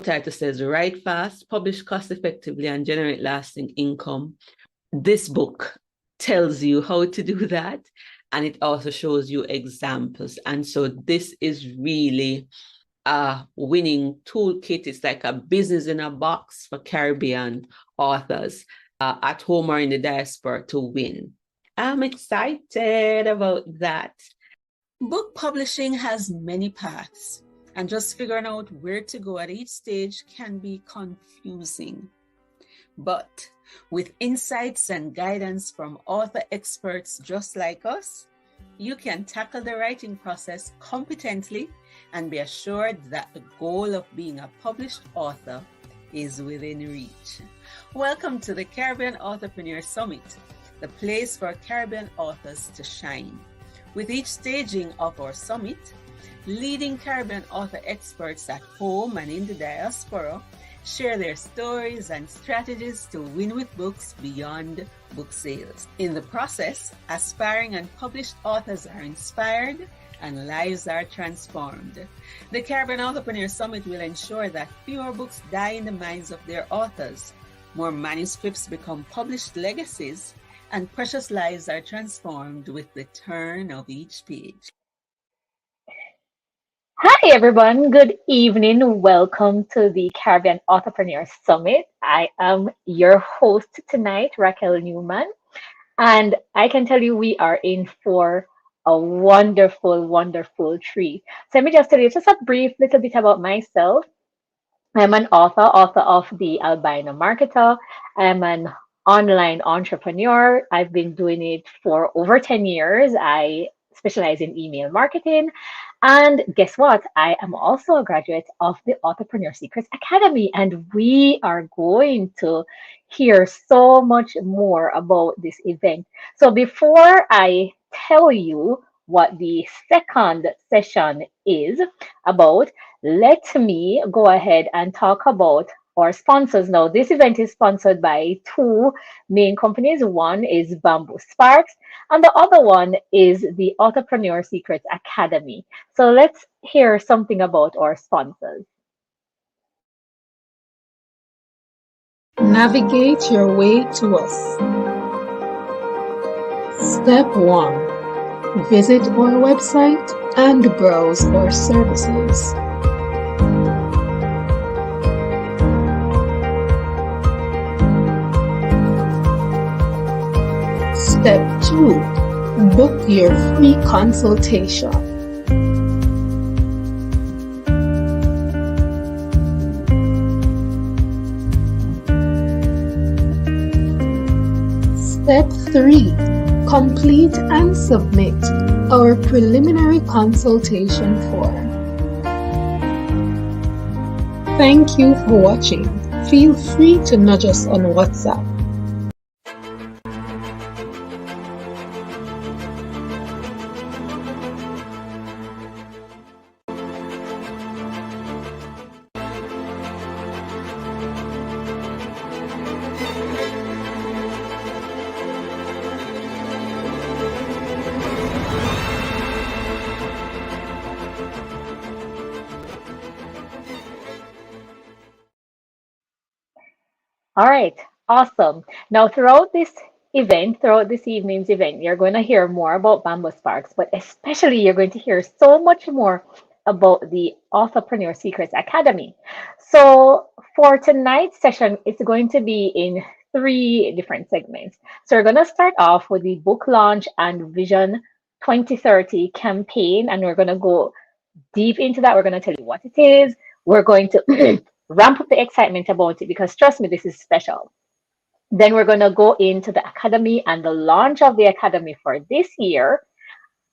title says write fast, publish cost effectively, and generate lasting income. This book tells you how to do that, and it also shows you examples. And so this is really a winning toolkit. It's like a business in a box for Caribbean authors at home or in the diaspora to win. I'm excited about that. Book publishing has many paths, and just figuring out where to go at each stage can be confusing. But with insights and guidance from author experts just like us, you can tackle the writing process competently and be assured that the goal of being a published author is within reach. Welcome to the Caribbean Authorpreneur Summit, the place for Caribbean authors to shine. With each staging of our summit, leading Caribbean author experts at home and in the diaspora share their stories and strategies to win with books beyond book sales. In the process, aspiring and published authors are inspired and lives are transformed. The Caribbean Authorpreneur Summit will ensure that fewer books die in the minds of their authors, more manuscripts become published legacies, and precious lives are transformed with the turn of each page. Hi, everyone. Good evening. Welcome to the Caribbean Authorpreneur Summit. I am your host tonight, Raquel Newman. And I can tell you we are in for a wonderful, wonderful treat. So let me just tell you just a brief little bit about myself. I'm an author of The Albino Marketer. I'm an online entrepreneur. I've been doing it for over 10 years. I specialize in email marketing. And guess what? I am also a graduate of the Authorpreneur Secret Academy, and we are going to hear so much more about this event. So before I tell you what the second session is about, let me go ahead and talk about our sponsors now. This event is sponsored by two main companies. One is Bamboo Sparks, and the other one is the Authorpreneur Secret Academy. So let's hear something about our sponsors. Navigate your way to us. Step 1. Visit our website and browse our services. Step 2. Book your free consultation. Step 3. Complete and submit our preliminary consultation form. Thank you for watching. Feel free to nudge us on WhatsApp. All right, awesome. Now, throughout this event, throughout this evening's event, you're going to hear more about Bamboo Sparks, but especially you're going to hear so much more about the Authorpreneur Secrets Academy. So, for tonight's session, it's going to be in three different segments. So, we're going to start off with the book launch and Vision 2030 campaign, and we're going to go deep into that. We're going to tell you what it is. We're going to ramp up the excitement about it because trust me, this is special. Then we're going to go into the academy and the launch of the academy for this year.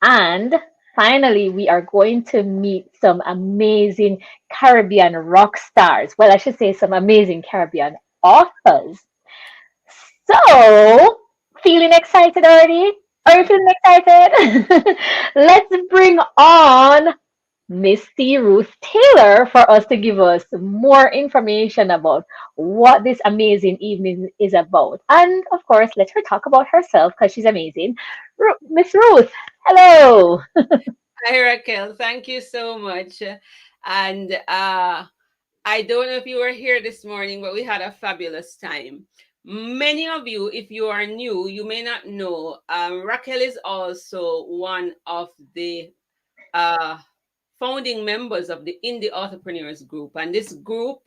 And finally, we are going to meet some amazing Caribbean rock stars. Well, I should say some amazing Caribbean authors. So, feeling excited already? Are you feeling excited? Let's bring on Miss Ruth Taylor for us to give us more information about what this amazing evening is about. And of course, let her talk about herself because she's amazing. Miss Ruth, hello. Hi, Raquel. Thank you so much. And I don't know if you were here this morning, but we had a fabulous time. Many of you, if you are new, you may not know, Raquel is also one of the uh, founding members of the Indie Authorpreneurs group. And this group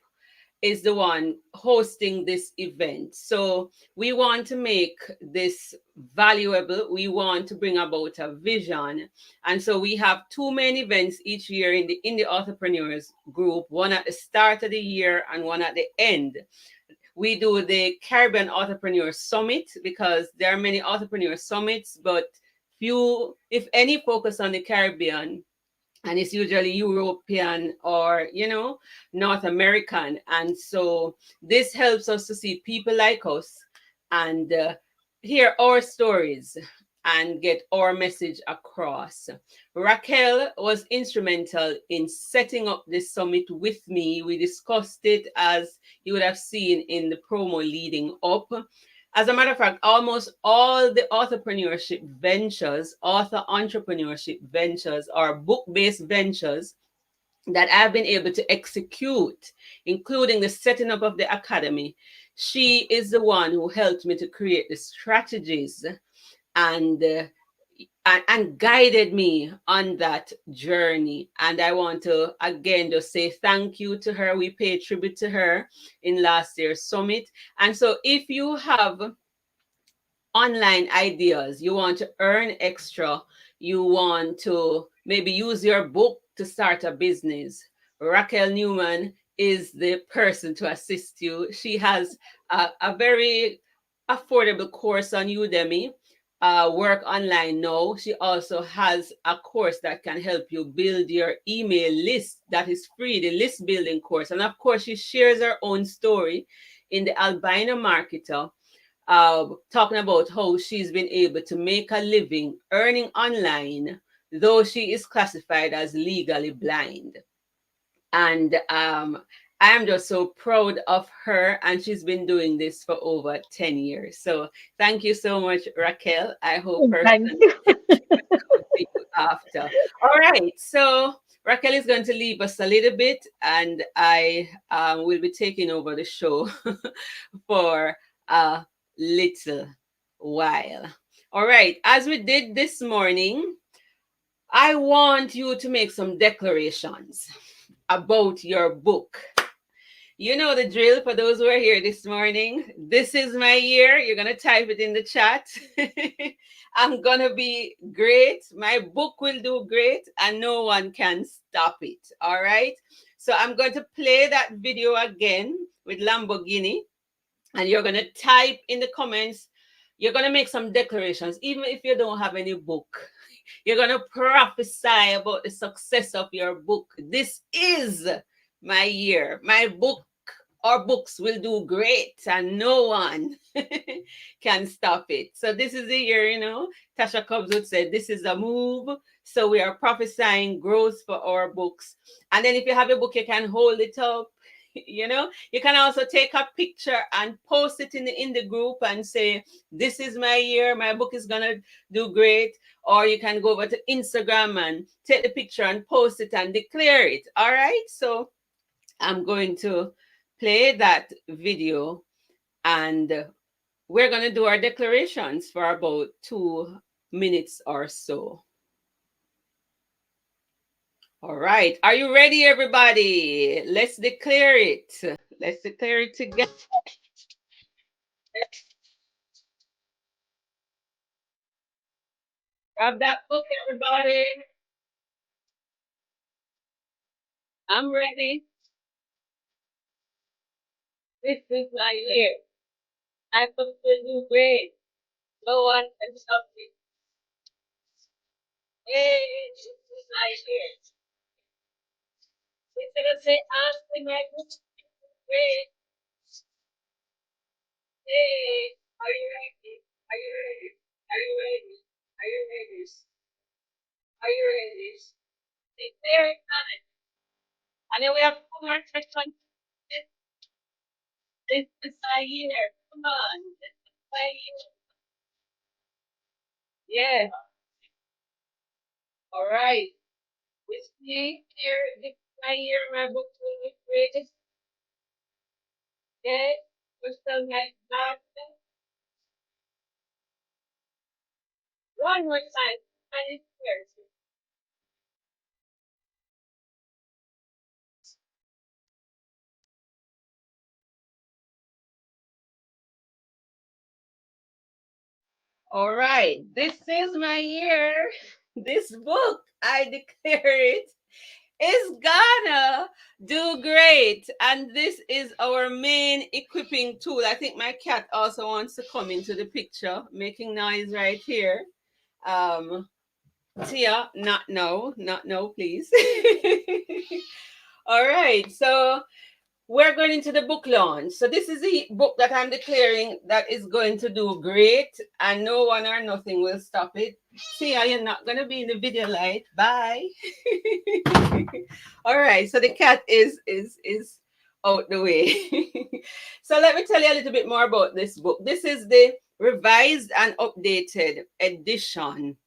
is the one hosting this event. So we want to make this valuable. We want to bring about a vision. And so we have two main events each year in the Authorpreneurs group, one at the start of the year and one at the end. We do the Caribbean Authorpreneur Summit because there are many Authorpreneur Summits, but few, if any, focus on the Caribbean, and it's usually European or North American. And so this helps us to see people like us and hear our stories and get our message across. Raquel was instrumental in setting up this summit with me. We discussed it, as you would have seen in the promo leading up. As a matter of fact, almost all the authorpreneurship ventures, author entrepreneurship ventures, or book-based ventures that I've been able to execute, including the setting up of the academy, she is the one who helped me to create the strategies and and guided me on that journey. And I want to again just say thank you to her. We paid tribute to her in last year's summit. And so if you have online ideas, you want to earn extra, you want to maybe use your book to start a business, Raquel Newman is the person to assist you. She has a very affordable course on Udemy, Work Online Now. She also has a course that can help you build your email list that is free, the list building course. And of course, she shares her own story in the Albino Marketer, talking about how she's been able to make a living earning online, though she is classified as legally blind. And I am just so proud of her, and she's been doing this for over 10 years. So thank you so much, Raquel. I hope her Thank you. will see you after. All right, so Raquel is going to leave us a little bit, and I will be taking over the show for a little while. All right, as we did this morning, I want you to make some declarations about your book. You know the drill. For those who are here this morning, this is my year. You're going to type it in the chat. I'm going to be great. My book will do great, and no one can stop it. All right. So I'm going to play that video again with Lamborghini, and you're going to type in the comments. You're going to make some declarations, even if you don't have any book. You're going to prophesy about the success of your book. This is my year. My book or books will do great, and no one can stop it. So this is the year, Tasha Cobbs would say, this is a move. So we are prophesying growth for our books. And then if you have a book, you can hold it up. You can also take a picture and post it in the group and say, this is my year, my book is gonna do great. Or you can go over to Instagram and take the picture and post it and declare it. All right, so I'm going to play that video, and we're going to do our declarations for about 2 minutes or so. All right. Are you ready, everybody? Let's declare it. Let's declare it together. Grab that book, everybody. I'm ready. This is my year. I book will do great. No one can stop me. Hey, this is my year. It's gonna say, ask me my book. Great. Hey, are you ready? Are you ready? Are you ready? Are you ready? Are you ready? It's very time. And then we have 4 questions. This is my year. Come on. This is my year. Yeah. All right. With me here, this is my year. My book will be great. Okay, we're still getting started. One more time. And it's here. All right, this is my year. This book, I declare it, is gonna do great. And this is our main equipping tool. I think my cat also wants to come into the picture, making noise right here. Tia, not no, please. All right, so we're going into the book launch. So this is the book that I'm declaring that is going to do great, and no one or nothing will stop it. Tia, you're not going to be in the video light. Bye. All right, so the cat is out the way. So let me tell you a little bit more about this book. This is the revised and updated edition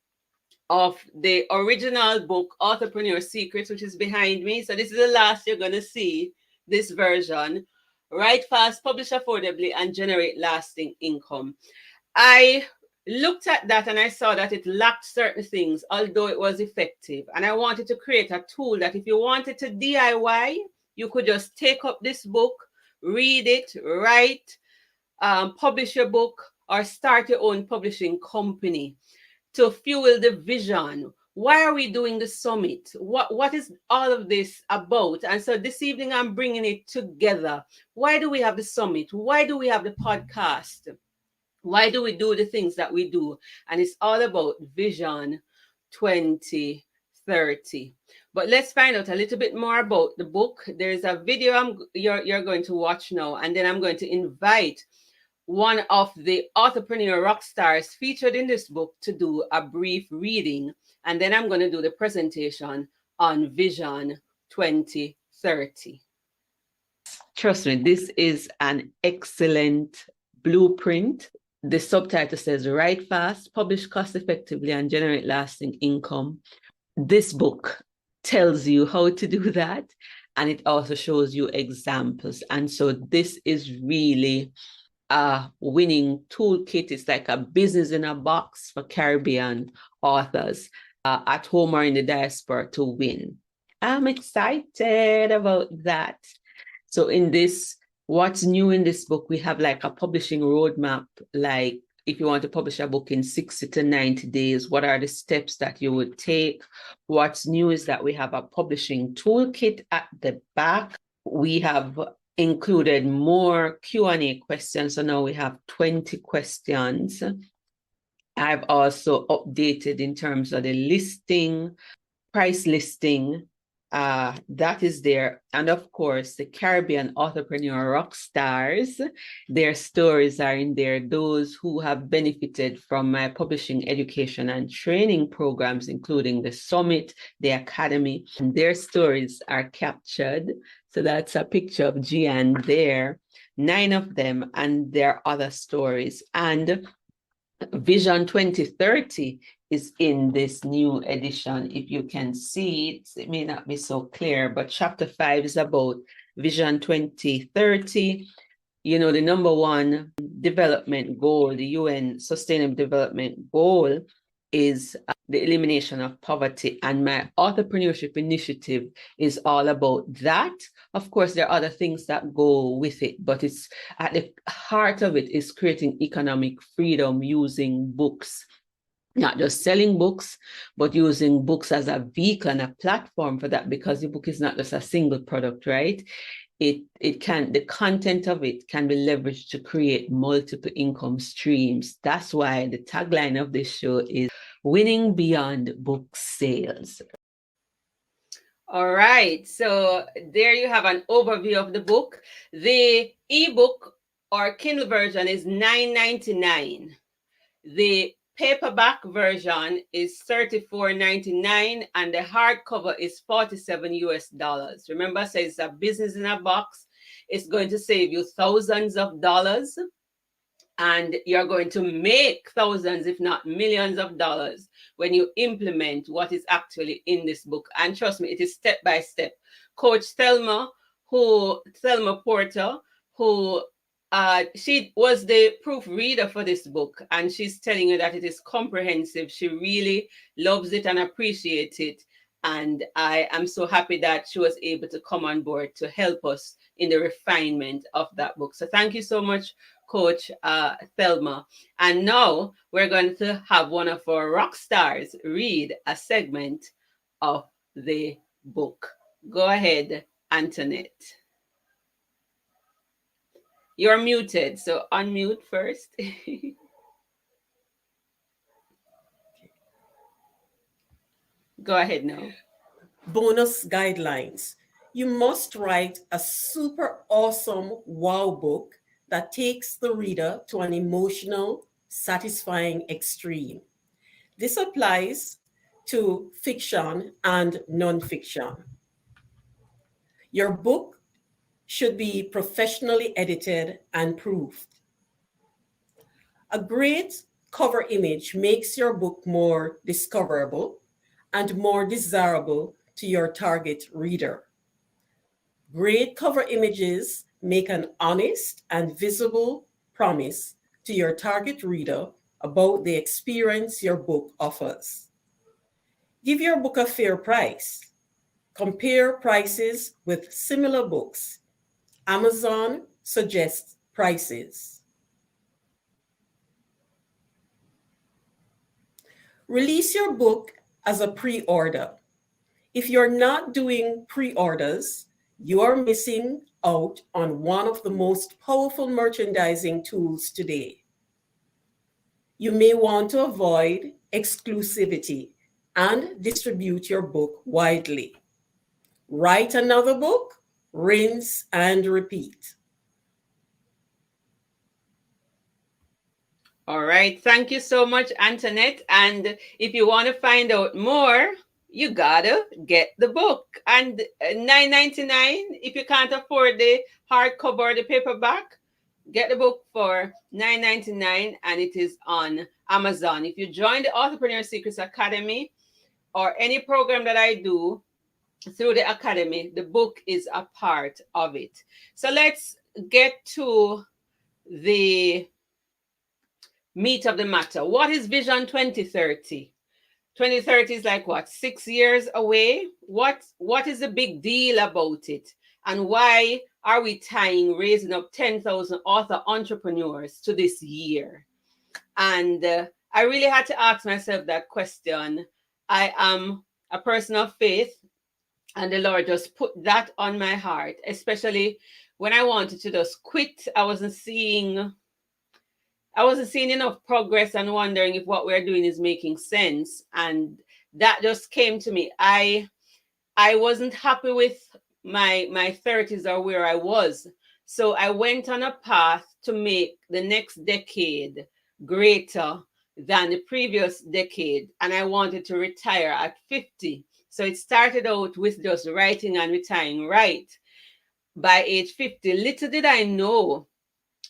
of the original book, Authorpreneur Secret, which is behind me. So this is the last you're going to see this version. Write fast, publish affordably, and generate lasting income. I looked at that and I saw that it lacked certain things, although it was effective. And I wanted to create a tool that if you wanted to DIY, you could just take up this book, read it, write, publish your book, or start your own publishing company to fuel the vision. Why are we doing the summit? What is all of this about? And so this evening I'm bringing it together. Why do we have the summit? Why do we have the podcast? Why do we do the things that we do? And it's all about Vision 2030. But let's find out a little bit more about the book. There's a video you're going to watch now, and then I'm going to invite one of the Authorpreneur Rockstars featured in this book to do a brief reading. And then I'm going to do the presentation on Vision 2030. Trust me, this is an excellent blueprint. The subtitle says, write fast, publish cost effectively, and generate lasting income. This book tells you how to do that. And it also shows you examples. And so this is really a winning toolkit. It's like a business in a box for Caribbean authors at home or in the diaspora to win. I'm excited about that. So in this, what's new in this book, we have like a publishing roadmap, like if you want to publish a book in 60 to 90 days, what are the steps that you would take? What's new is that we have a publishing toolkit at the back. We have included more Q&A questions. So now we have 20 questions. I've also updated in terms of the listing, price listing, that is there. And of course, the Caribbean Authorpreneur Rockstars, their stories are in there. Those who have benefited from my publishing education and training programs, including the Summit, the Academy, and their stories are captured. So that's a picture of Gian there, 9 of them, and there are other stories. And Vision 2030 is in this new edition. If you can see it, it may not be so clear, but chapter 5 is about Vision 2030. You know, the number one development goal, the UN Sustainable Development Goal, is the elimination of poverty. And my entrepreneurship initiative is all about that. Of course, there are other things that go with it, but it's at the heart of it is creating economic freedom using books. Not just selling books, but using books as a vehicle and a platform for that, because the book is not just a single product, right? The content of it can be leveraged to create multiple income streams. That's why the tagline of this show is winning beyond book sales. All right, so there you have an overview of the book. The ebook or Kindle version is $9.99. The paperback version is $34.99, and the hardcover is $47 US. Remember, so it's a business in a box. It's going to save you thousands of dollars, and you're going to make thousands, if not millions of dollars when you implement what is actually in this book. And trust me, it is step by step. Coach Thelma Porter, who she was the proofreader for this book, and she's telling you that it is comprehensive. She really loves it and appreciates it. And I am so happy that she was able to come on board to help us in the refinement of that book. So thank you so much, Coach Thelma. And now we're going to have one of our rock stars read a segment of the book. Go ahead, Antoinette. You're muted, so unmute first. Go ahead now. Bonus guidelines. You must write a super awesome wow book that takes the reader to an emotional, satisfying extreme. This applies to fiction and nonfiction. Your book should be professionally edited and proofed. A great cover image makes your book more discoverable and more desirable to your target reader. Great cover images make an honest and visible promise to your target reader about the experience your book offers. Give your book a fair price. Compare prices with similar books. Amazon suggests prices. Release your book as a pre-order. If you're not doing pre-orders, you are missing out on one of the most powerful merchandising tools today. You may want to avoid exclusivity and distribute your book widely. Write another book, rinse and repeat. All right. Thank you so much, Antoinette. And if you want to find out more, you gotta get the book. And $9.99, if you can't afford the hardcover or the paperback, get the book for $9.99, and it is on Amazon. If you join the Authorpreneur Secret Academy or any program that I do through the academy, the book is a part of it. So let's get to the meat of the matter. What is Vision 2030? 2030 is like what, 6 years away? What is the big deal about it? And why are we tying raising up 10,000 author entrepreneurs to this year? And I really had to ask myself that question. I am a person of faith, and the Lord just put that on my heart, especially when I wanted to just quit. I wasn't seeing enough progress and wondering if what we're doing is making sense. And that just came to me. I wasn't happy with my 30s or where I was. So I went on a path to make the next decade greater than the previous decade. And I wanted to retire at 50. So it started out with just writing and retiring right by age 50. Little did I know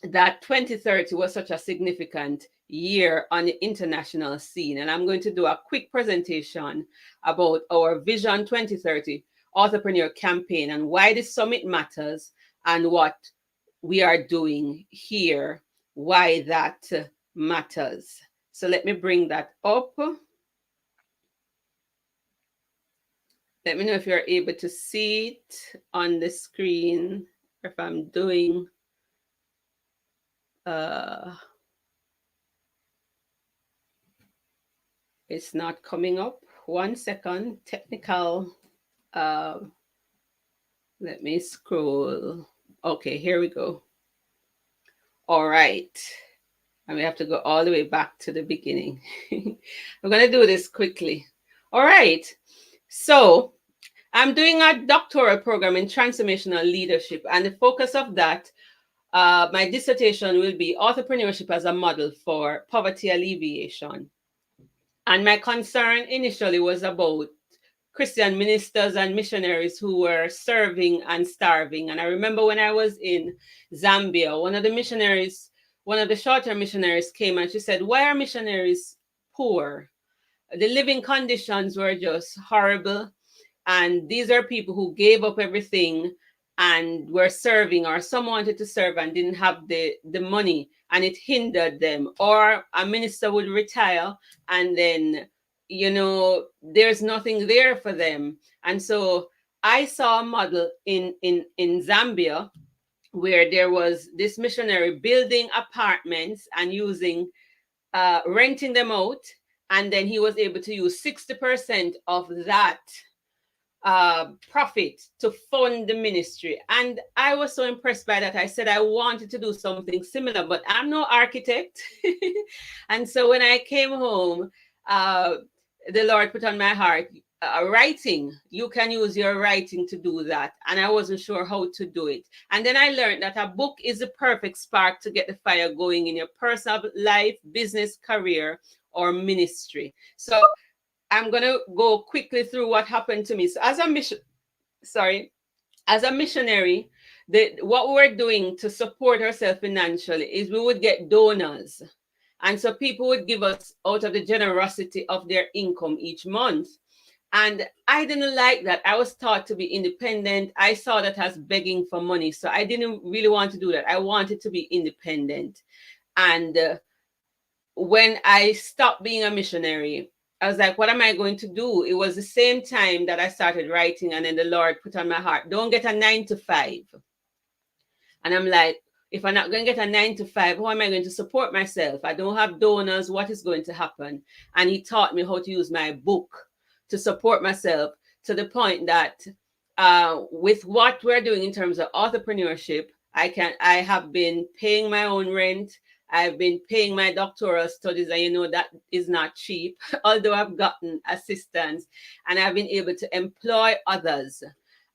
that 2030 was such a significant year on the international scene. And I'm going to do a quick presentation about our Vision 2030 Authorpreneur campaign and why this summit matters and what we are doing here, why that matters. So let me bring that up. Let me know if you're able to see it on the screen, or if I'm doing it's not coming up. 1 second, technical. Let me scroll. Okay, here we go. All right. And we have to go all the way back to the beginning. I'm going to do this quickly. All right. So I'm doing a doctoral program in transformational leadership, and the focus of that, my dissertation will be Authorpreneurship as a Model for Poverty Alleviation. And my concern initially was about Christian ministers and missionaries who were serving and starving. And I remember when I was in Zambia, one of the short-term missionaries came and she said, "Why are missionaries poor? The living conditions were just horrible. And these are people who gave up everything and were serving, or someone wanted to serve and didn't have the money, and it hindered them, or a minister would retire and then, you know, there's nothing there for them. And so I saw a model in Zambia where there was this missionary building apartments and using renting them out, and then he was able to use 60% of that profit to fund the ministry. And I was so impressed by that. I said I wanted to do something similar, but I'm no architect. And so when I came home, the Lord put on my heart, writing. You can use your writing to do that. And I wasn't sure how to do it. And then I learned that a book is the perfect spark to get the fire going in your personal life, business, career, or ministry. So I'm going to go quickly through what happened to me. So as a missionary, what we were doing to support ourselves financially is we would get donors. And so people would give us out of the generosity of their income each month. And I didn't like that. I was taught to be independent. I saw that as begging for money. So I didn't really want to do that. I wanted to be independent. And when I stopped being a missionary, I was like, what am I going to do? It was the same time that I started writing, and then the Lord put on my heart, don't get a 9-to-5. And I'm like, if I'm not going to get a 9-to-5, how am I going to support myself? I don't have donors. What is going to happen? And he taught me how to use my book to support myself, to the point that with what we're doing in terms of entrepreneurship, I have been paying my own rent. I've been paying my doctoral studies, and you know that is not cheap, although I've gotten assistance, and I've been able to employ others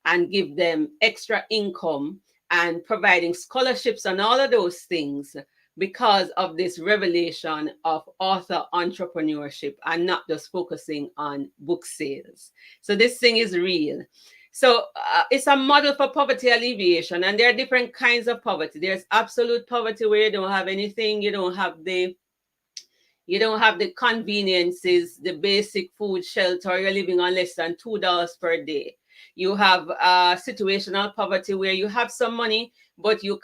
and give them extra income and providing scholarships and all of those things because of this revelation of author entrepreneurship and not just focusing on book sales. So this thing is real. So it's a model for poverty alleviation, and there are different kinds of poverty. There's absolute poverty where you don't have anything, you don't have the conveniences, the basic food, shelter, you're living on less than $2 per day. You have situational poverty where you have some money, but you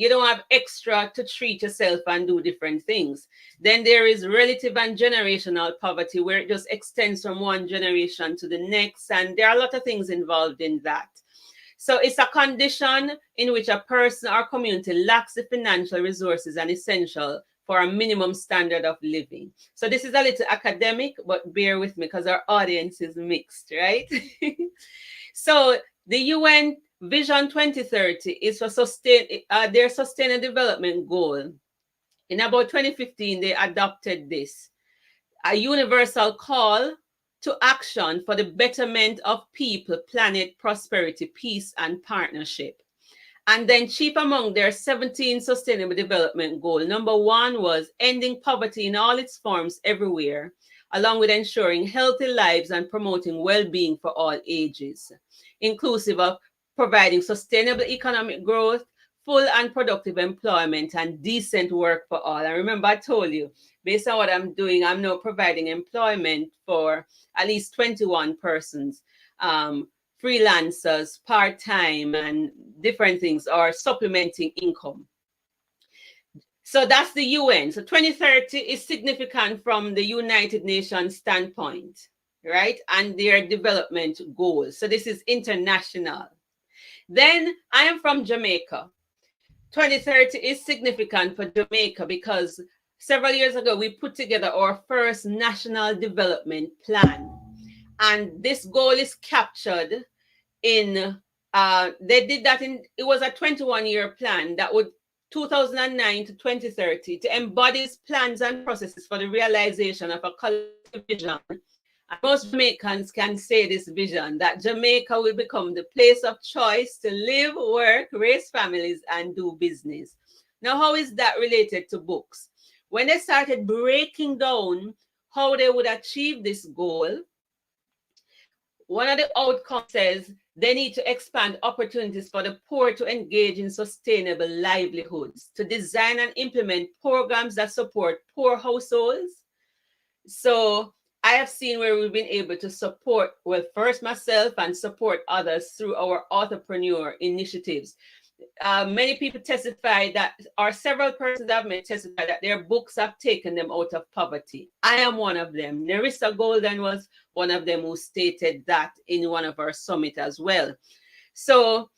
don't have extra to treat yourself and do different things. Then there is relative and generational poverty where it just extends from one generation to the next. And there are a lot of things involved in that. So it's a condition in which a person or community lacks the financial resources and essential for a minimum standard of living. So this is a little academic, but bear with me because our audience is mixed, right? So the UN Vision 2030 is for their sustainable development goal. In about 2015, they adopted this, a universal call to action for the betterment of people, planet, prosperity, peace, and partnership. And then chief among their 17 sustainable development goals, number 1 was ending poverty in all its forms everywhere, along with ensuring healthy lives and promoting well-being for all ages, inclusive of providing sustainable economic growth, full and productive employment, and decent work for all. And remember, I told you, based on what I'm doing, I'm now providing employment for at least 21 persons, freelancers, part-time, and different things, or supplementing income. So that's the UN. So 2030 is significant from the United Nations standpoint, right? And their development goals. So this is international. Then I am from Jamaica. 2030 is significant for Jamaica because several years ago, we put together our first national development plan. And this goal is captured in, they did that in, it was a 21-year plan that would 2009 to 2030 to embody plans and processes for the realization of a collective vision. And most Jamaicans can say this vision, that Jamaica will become the place of choice to live, work, raise families, and do business. Now, how is that related to books? When they started breaking down how they would achieve this goal, one of the outcomes says they need to expand opportunities for the poor to engage in sustainable livelihoods, to design and implement programs that support poor households. So I have seen where we've been able to support, well, first myself and support others through our Authorpreneur initiatives. Many people testify that, or several persons have met testify that their books have taken them out of poverty. I am one of them. Nerissa Golden was one of them who stated that in one of our summit as well. So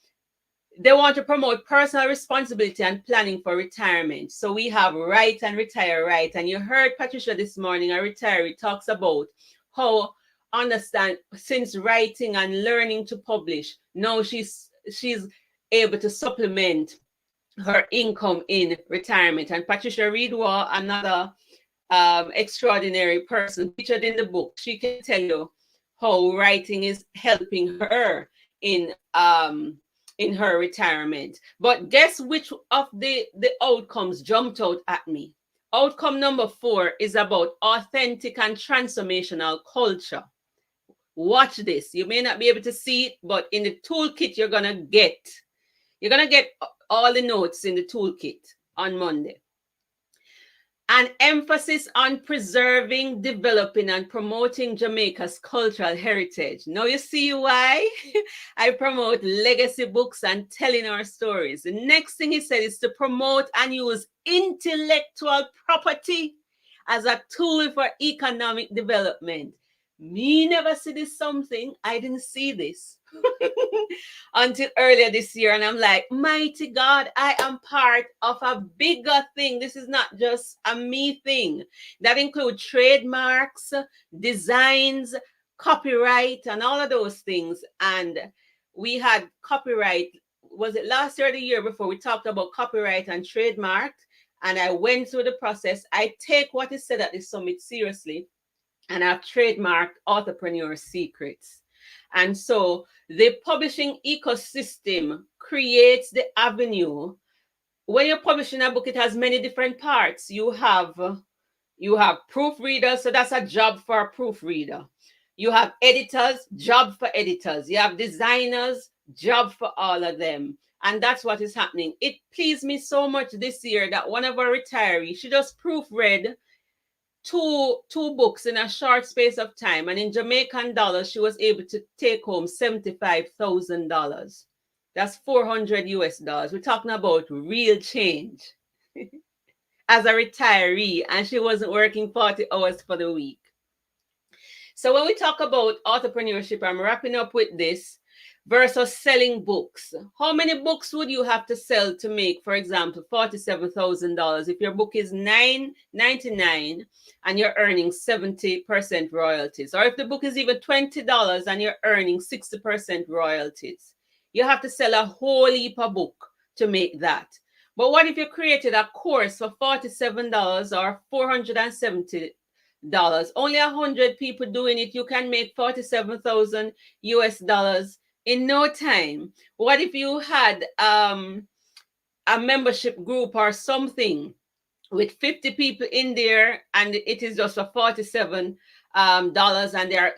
they want to promote personal responsibility and planning for retirement. So we have Write and Retire Right. And you heard Patricia this morning, a retiree, talks about how understand since writing and learning to publish, now she's able to supplement her income in retirement. And Patricia Reedwall, another extraordinary person featured in the book, she can tell you how writing is helping her in her retirement. But guess which of the outcomes jumped out at me? Outcome number 4 is about authentic and transformational culture. Watch this. You may not be able to see it, but in the toolkit you're gonna get all the notes in the toolkit on Monday. An emphasis on preserving, developing, and promoting Jamaica's cultural heritage. Now you see why I promote legacy books and telling our stories. The next thing he said is to promote and use intellectual property as a tool for economic development. Me never see this something. I didn't see this until earlier this year. And I'm like, mighty God, I am part of a bigger thing. This is not just a me thing. That includes trademarks, designs, copyright, and all of those things. And we had copyright, was it last year or the year before? We talked about copyright and trademark. And I went through the process. I take what is said at the summit seriously. And I've trademarked Authorpreneur Secrets. And so the publishing ecosystem creates the avenue. When you're publishing a book, it has many different parts. You have proofreaders, so that's a job for a proofreader. You have editors, job for editors. You have designers, job for all of them. And that's what is happening. It pleased me so much this year that one of our retirees, she just proofread two books in a short space of time, and in Jamaican dollars she was able to take home $75,000. That's $400. We're talking about real change as a retiree, and she wasn't working 40 hours for the week. So when we talk about entrepreneurship, I'm wrapping up with this versus selling books. How many books would you have to sell to make, for example, $47,000 if your book is $9.99 and you're earning 70% royalties? Or if the book is even $20 and you're earning 60% royalties? You have to sell a whole heap of book to make that. But what if you created a course for $47 or $470? Only 100 people doing it, you can make $47,000 in no time. What if you had a membership group or something with 50 people in there, and it is just for $47 and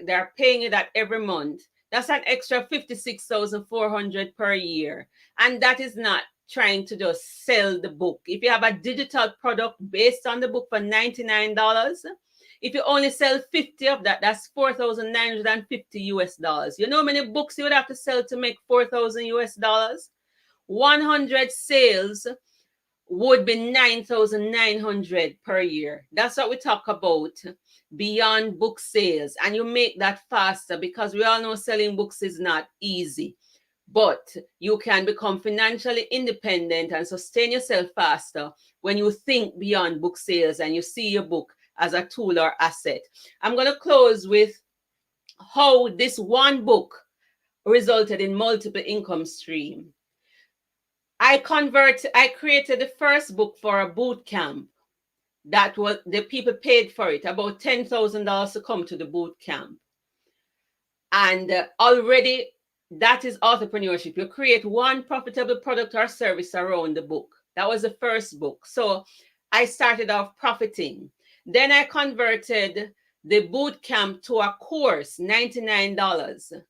they're paying you that every month? That's an extra $56,400 per year, and that is not trying to just sell the book. If you have a digital product based on the book for $99, if you only sell 50 of that, that's $4,950. You know how many books you would have to sell to make $4,000? 100 sales would be $9,900 per year. That's what we talk about beyond book sales. And you make that faster, because we all know selling books is not easy. But you can become financially independent and sustain yourself faster when you think beyond book sales and you see your book as a tool or asset. I'm going to close with how this one book resulted in multiple income stream. I created the first book for a boot camp. That was, the people paid for it, about $10,000 to come to the boot camp. And already that is entrepreneurship. You create one profitable product or service around the book. That was the first book. So I started off profiting. Then I converted the boot camp to a course, $99.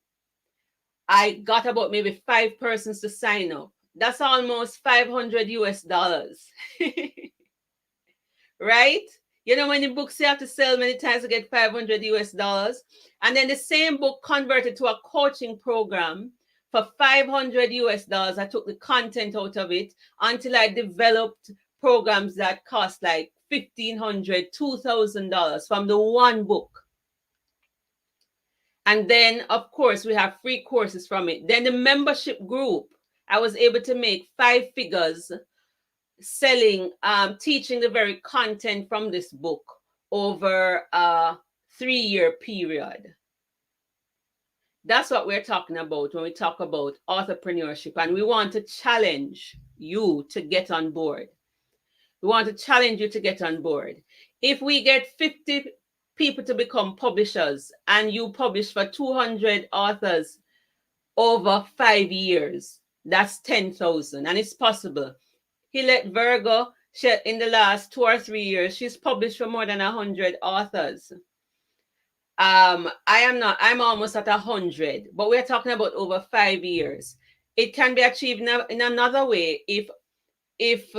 I got about maybe 5 persons to sign up. That's almost $500. Right? You know, many books you have to sell many times to get 500 US dollars. And then the same book converted to a coaching program for 500 US dollars. I took the content out of it until I developed programs that cost like $1,500, $2,000 from the one book. And then, of course, we have free courses from it. Then the membership group, I was able to make 5 figures selling, teaching the very content from this book over a 3-year period. That's what we're talking about when we talk about authorpreneurship. And we want to challenge you to get on board. We want to challenge you to get on board. If we get 50 people to become publishers and you publish for 200 authors over 5 years, that's 10,000, and it's possible. Let Virgo, in the last 2 or 3 years, she's published for more than 100 authors. I'm almost at 100, but we're talking about over 5 years. It can be achieved in another way. If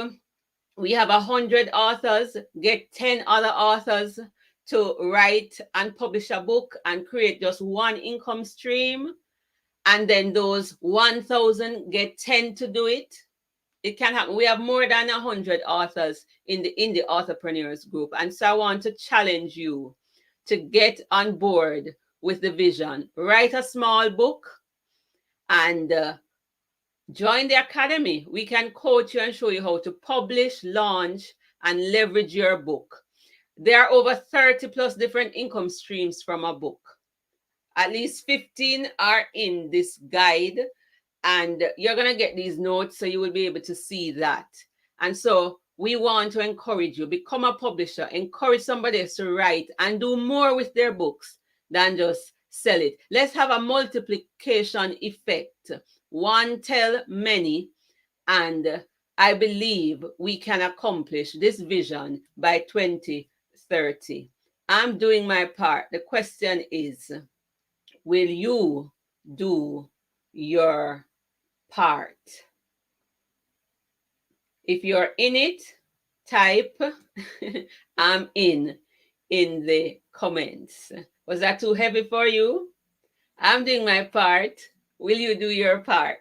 we have 100 authors, get 10 other authors to write and publish a book and create just one income stream, and then those 1,000 get 10 to do it. It can happen. We have more than 100 authors in the Authorpreneurs group. And so I want to challenge you to get on board with the vision. Write a small book and join the academy. We can coach you and show you how to publish, launch, and leverage your book. There are over 30 plus different income streams from a book. At least 15 are in this guide. And you're going to get these notes, so you will be able to see that. And so we want to encourage you, become a publisher, encourage somebody else to write and do more with their books than just sell it. Let's have a multiplication effect. One tell many. And I believe we can accomplish this vision by 2030. I'm doing my part. The question is, will you do your part? If you're in it, type I'm in the comments. Was that too heavy for you? I'm doing my part. Will you do your part?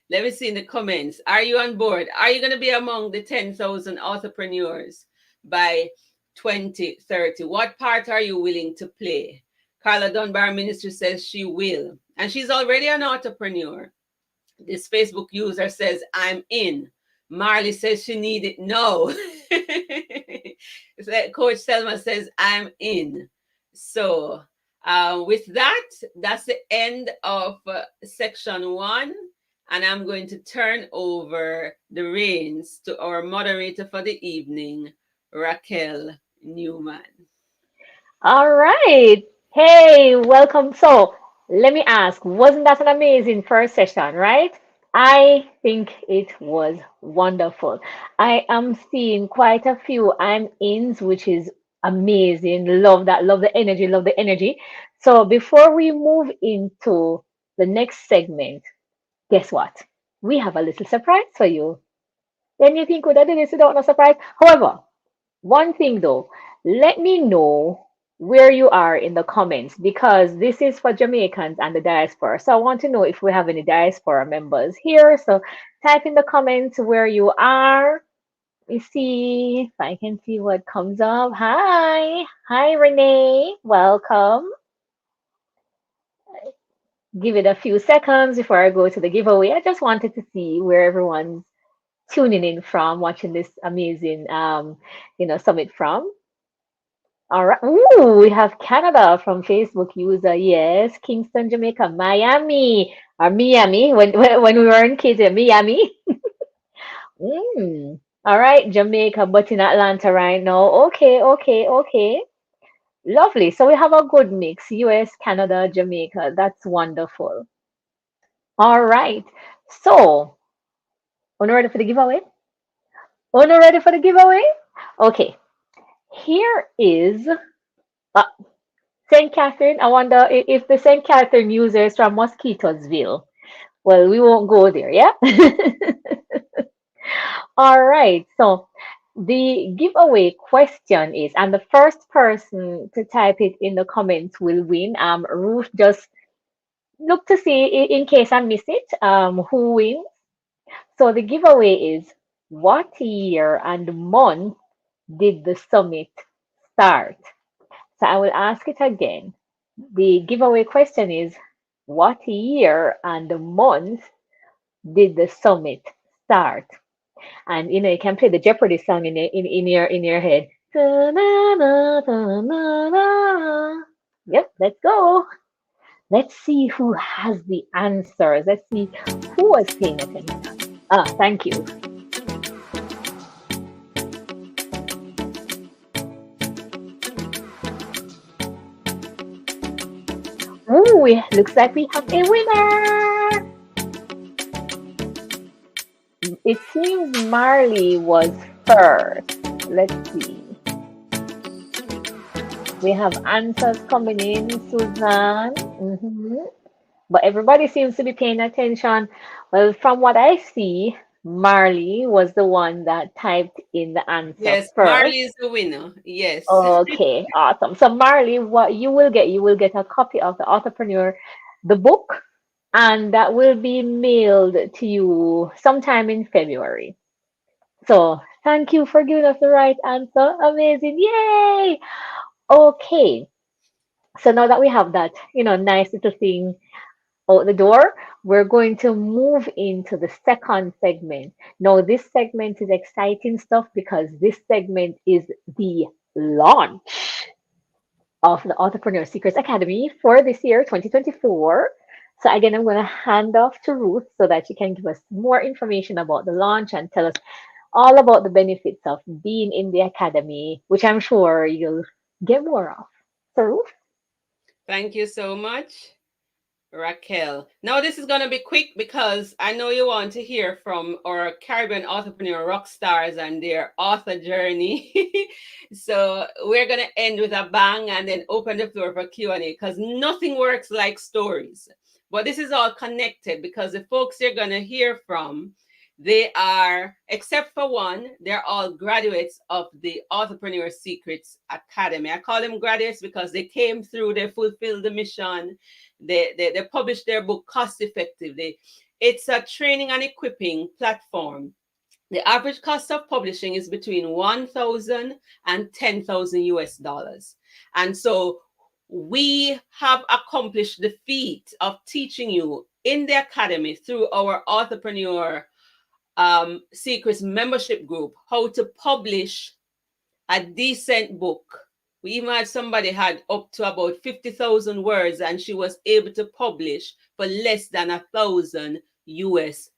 Let me see in the comments. Are you on board? Are you going to be among the 10,000 authorpreneurs by 2030? What part are you willing to play? Carla Dunbar Ministry says she will. And she's already an entrepreneur. This Facebook user says, I'm in. Marley says she need it. No. Coach Selma says, I'm in. So with that, that's the end of section 1. And I'm going to turn over the reins to our moderator for the evening, Raquel Newman. All right. Hey, welcome. So let me ask, wasn't that an amazing first session, right? I think it was wonderful. I am seeing quite a few I'm ins, which is amazing. Love that. Love the energy. Love the energy. So before we move into the next segment, guess what? We have a little surprise for you. Then you think, would I do this without no surprise? However, one thing though, let me know where you are in the comments, because this is for Jamaicans and the diaspora. So I want to know if we have any diaspora members here. So type in the comments where you are. Let me see if I can see what comes up. Hi. Hi, Renee. Welcome. Give it a few seconds before I go to the giveaway. I just wanted to see where everyone's tuning in from, watching this amazing summit from. All right. Ooh, we have Canada from Facebook user. Yes, Kingston, Jamaica, Miami, or Miami. When we were in kids, Miami. All right, Jamaica, but in Atlanta right now. Okay. Lovely. So we have a good mix. US, Canada, Jamaica. That's wonderful. All right. So, are you ready for the giveaway? Okay. Here is St. Catherine. I wonder if the St. Catherine users from Mosquitosville. Well, we won't go there, yeah? All right. So The giveaway question is, and the first person to type it in the comments will win. Ruth, just look to see in case I miss it, who wins. So the giveaway is, what year and month did the summit start? So I will ask it again. The giveaway question is, what year and month did the summit start? And you can play the Jeopardy song in your head. Ta-na-na, ta-na-na. Yep, let's go. Let's see who has the answers. Let's see who was paying attention. Thank you. Ooh, looks like we have a winner. It seems Marley was first. Let's see. We have answers coming in, Suzanne. But everybody seems to be paying attention. Well, from what I see, Marley was the one that typed in the answer Yes, first. Marley is the winner. Yes. Okay, awesome. So Marley, what you will get a copy of the Authorpreneur, the book, and that will be mailed to you sometime in February. So thank you for giving us the right answer. Amazing. Yay! Okay. So now that we have that, nice little thing out the door, we're going to move into the second segment. Now, this segment is exciting stuff because this segment is the launch of the Authorpreneur Secret Academy for this year, 2024. So again, I'm going to hand off to Ruth so that she can give us more information about the launch and tell us all about the benefits of being in the academy, which I'm sure you'll get more of. So, Ruth? Thank you so much, Raquel. Now, this is going to be quick because I know you want to hear from our Caribbean Authorpreneur Rockstars and their author journey. So we're going to end with a bang and then open the floor for Q&A because nothing works like stories. But this is all connected because the folks you're going to hear from, they are, except for one, they're all graduates of the Authorpreneur Secret Academy. I call them graduates because they came through, they fulfilled the mission, they published their book cost effectively. It's a training and equipping platform. The average cost of publishing is between $1,000 and $10,000 US. And so we have accomplished the feat of teaching you in the academy through our Authorpreneur Secrets membership group how to publish a decent book. We even had somebody had up to about 50,000 words and she was able to publish for less than $1,000 US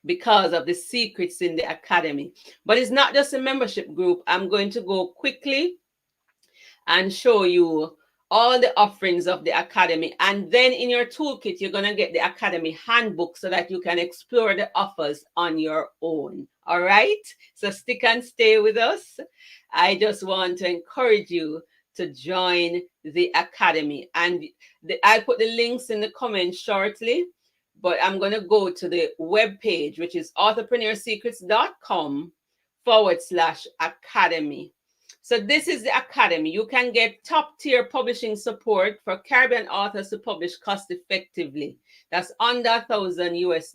because of the secrets in the academy. But it's not just a membership group. I'm going to go quickly and show you all the offerings of the academy. And then in your toolkit, you're going to get the academy handbook so that you can explore the offers on your own. All right. So stick and stay with us. I just want to encourage you to join the academy. And I'll put the links in the comments shortly, but I'm going to go to the webpage, which is authorpreneursecrets.com/academy. So this is the academy. You can get top tier publishing support for Caribbean authors to publish cost effectively. That's under $1,000 US.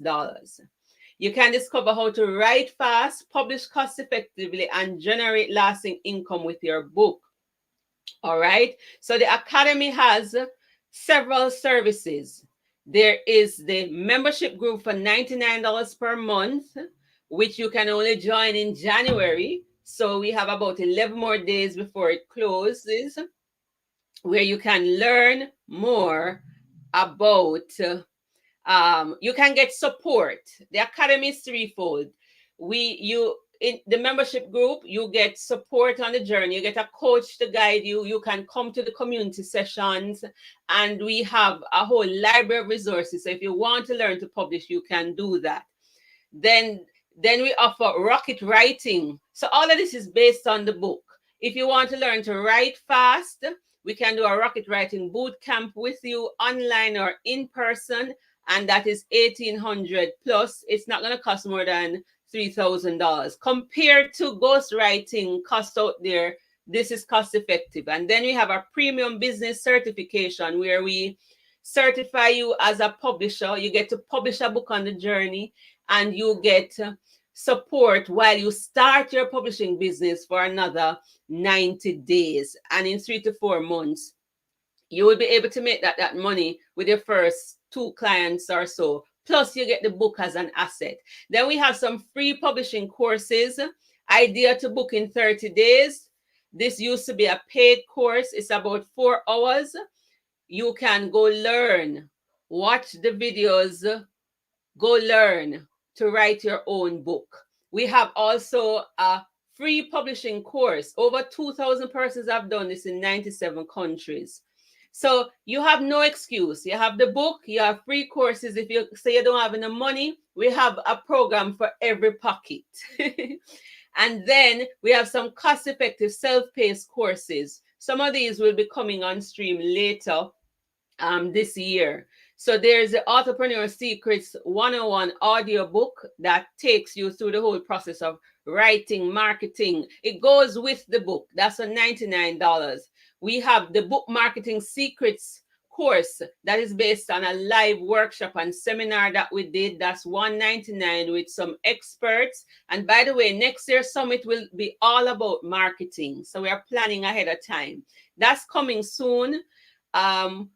You can discover how to write fast, publish cost effectively, and generate lasting income with your book. All right. So the academy has several services. There is the membership group for $99 per month, which you can only join in January. So we have about 11 more days before it closes, where you can learn more about, you can get support. The academy is threefold. In the membership group, you get support on the journey. You get a coach to guide you. You can come to the community sessions, and we have a whole library of resources. So if you want to learn to publish, you can do that. Then we offer rocket writing. So all of this is based on the book. If you want to learn to write fast, we can do a rocket writing boot camp with you online or in person. And that is $1,800 plus. It's not going to cost more than $3,000. Compared to ghostwriting cost out there, this is cost effective. And then we have a premium business certification where we certify you as a publisher. You get to publish a book on the journey, and you get support while you start your publishing business for another 90 days. And in 3 to 4 months, you will be able to make that money with your first 2 clients or so. Plus, you get the book as an asset. Then we have some free publishing courses. Idea to book in 30 days. This used to be a paid course. It's about 4 hours. You can go learn, watch the videos, go learn to write your own book. We have also a free publishing course. Over 2,000 persons have done this in 97 countries. So you have no excuse. You have the book, you have free courses. If you say you don't have enough money, we have a program for every pocket. And then we have some cost-effective self-paced courses. Some of these will be coming on stream later this year. So there's the Authorpreneur Secrets 101 audiobook that takes you through the whole process of writing, marketing. It goes with the book. That's for $99. We have the Book Marketing Secrets course that is based on a live workshop and seminar that we did. That's $199 with some experts. And by the way, next year's summit will be all about marketing. So we are planning ahead of time. That's coming soon.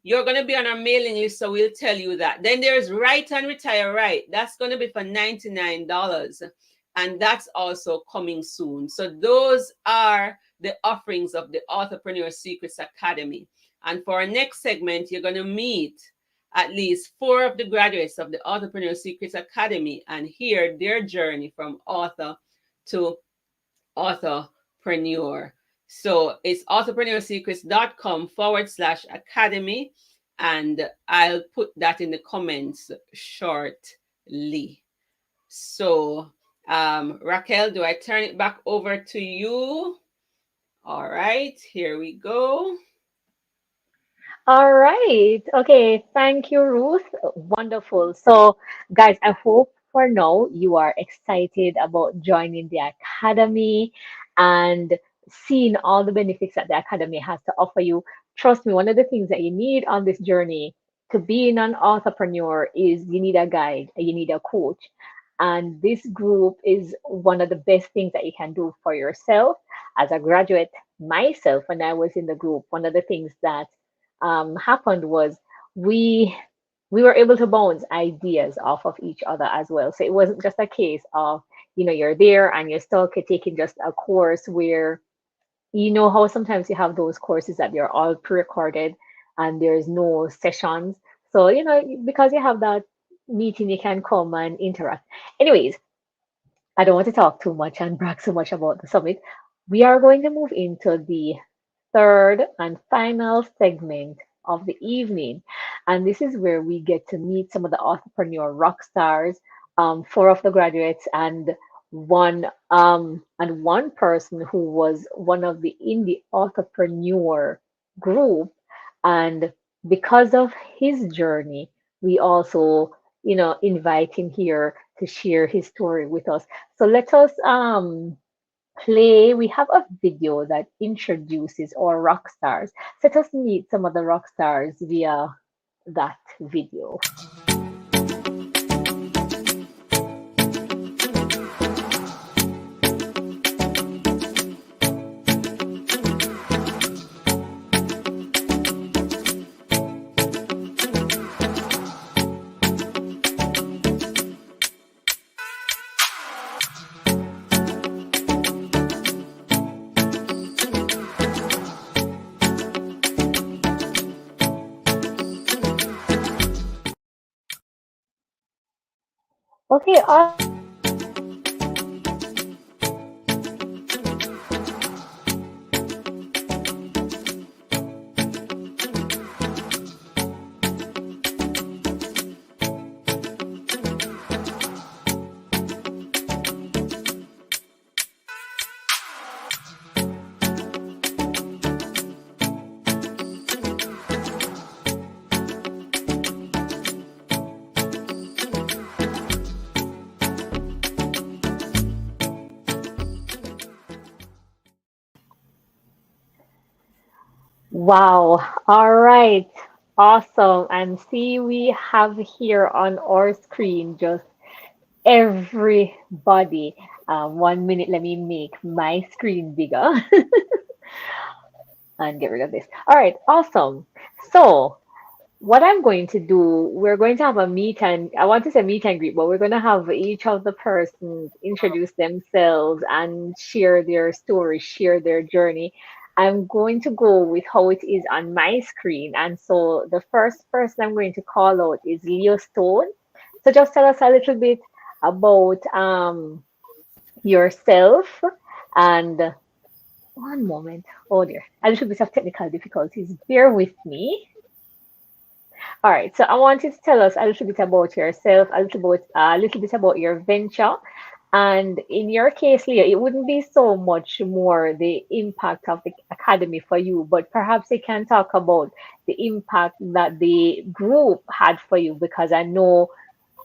You're going to be on our mailing list, so we'll tell you that. Then there's Write and Retire Right. That's going to be for $99. And that's also coming soon. So those are the offerings of the Authorpreneur Secret Academy. And for our next segment, you're going to meet at least 4 of the graduates of the Authorpreneur Secret Academy and hear their journey from author to authorpreneur. So it's authorpreneursecrets.com/academy. And I'll put that in the comments shortly. So Raquel, do I turn it back over to you? All right, here we go. All right. Okay. Thank you, Ruth. Wonderful. So, guys, I hope for now you are excited about joining the Academy and seeing all the benefits that the Academy has to offer you. Trust me, one of the things that you need on this journey to being an entrepreneur is you need a guide, you need a coach. And this group is one of the best things that you can do for yourself. As a graduate myself, when I was in the group, one of the things that happened was we were able to bounce ideas off of each other as well. So it wasn't just a case of, you're there and you're stuck taking just a course where, how sometimes you have those courses that they're all pre-recorded and there's no sessions. So, because you have that meeting, you can come and interact. Anyways, I don't want to talk too much and brag so much about the summit. We are going to move into the third and final segment of the evening. And this is where we get to meet some of the Authorpreneur Rockstars, 4 of the graduates and one person who was one of the indie Authorpreneur group. And because of his journey, we also, invite him here to share his story with us. So let us we have a video that introduces our rock stars. Let us meet some of the rock stars via that video. Okay, Wow. All right. Awesome. And see, we have here on our screen just everybody. 1 minute, let me make my screen bigger and get rid of this. All right. Awesome. So, what I'm going to do, we're going to have a meet and I want to say meet and greet, but we're going to have each of the persons introduce themselves and share their story, share their journey. I'm going to go with how it is on my screen. And so the first person I'm going to call out is Leo Stone. So just tell us a little bit about yourself and one moment. Oh dear, a little bit of technical difficulties. Bear with me. All right, so I want you to tell us a little bit about yourself, a little bit about your venture. And in your case, Leah, it wouldn't be so much more the impact of the academy for you, but perhaps you can talk about the impact that the group had for you, because I know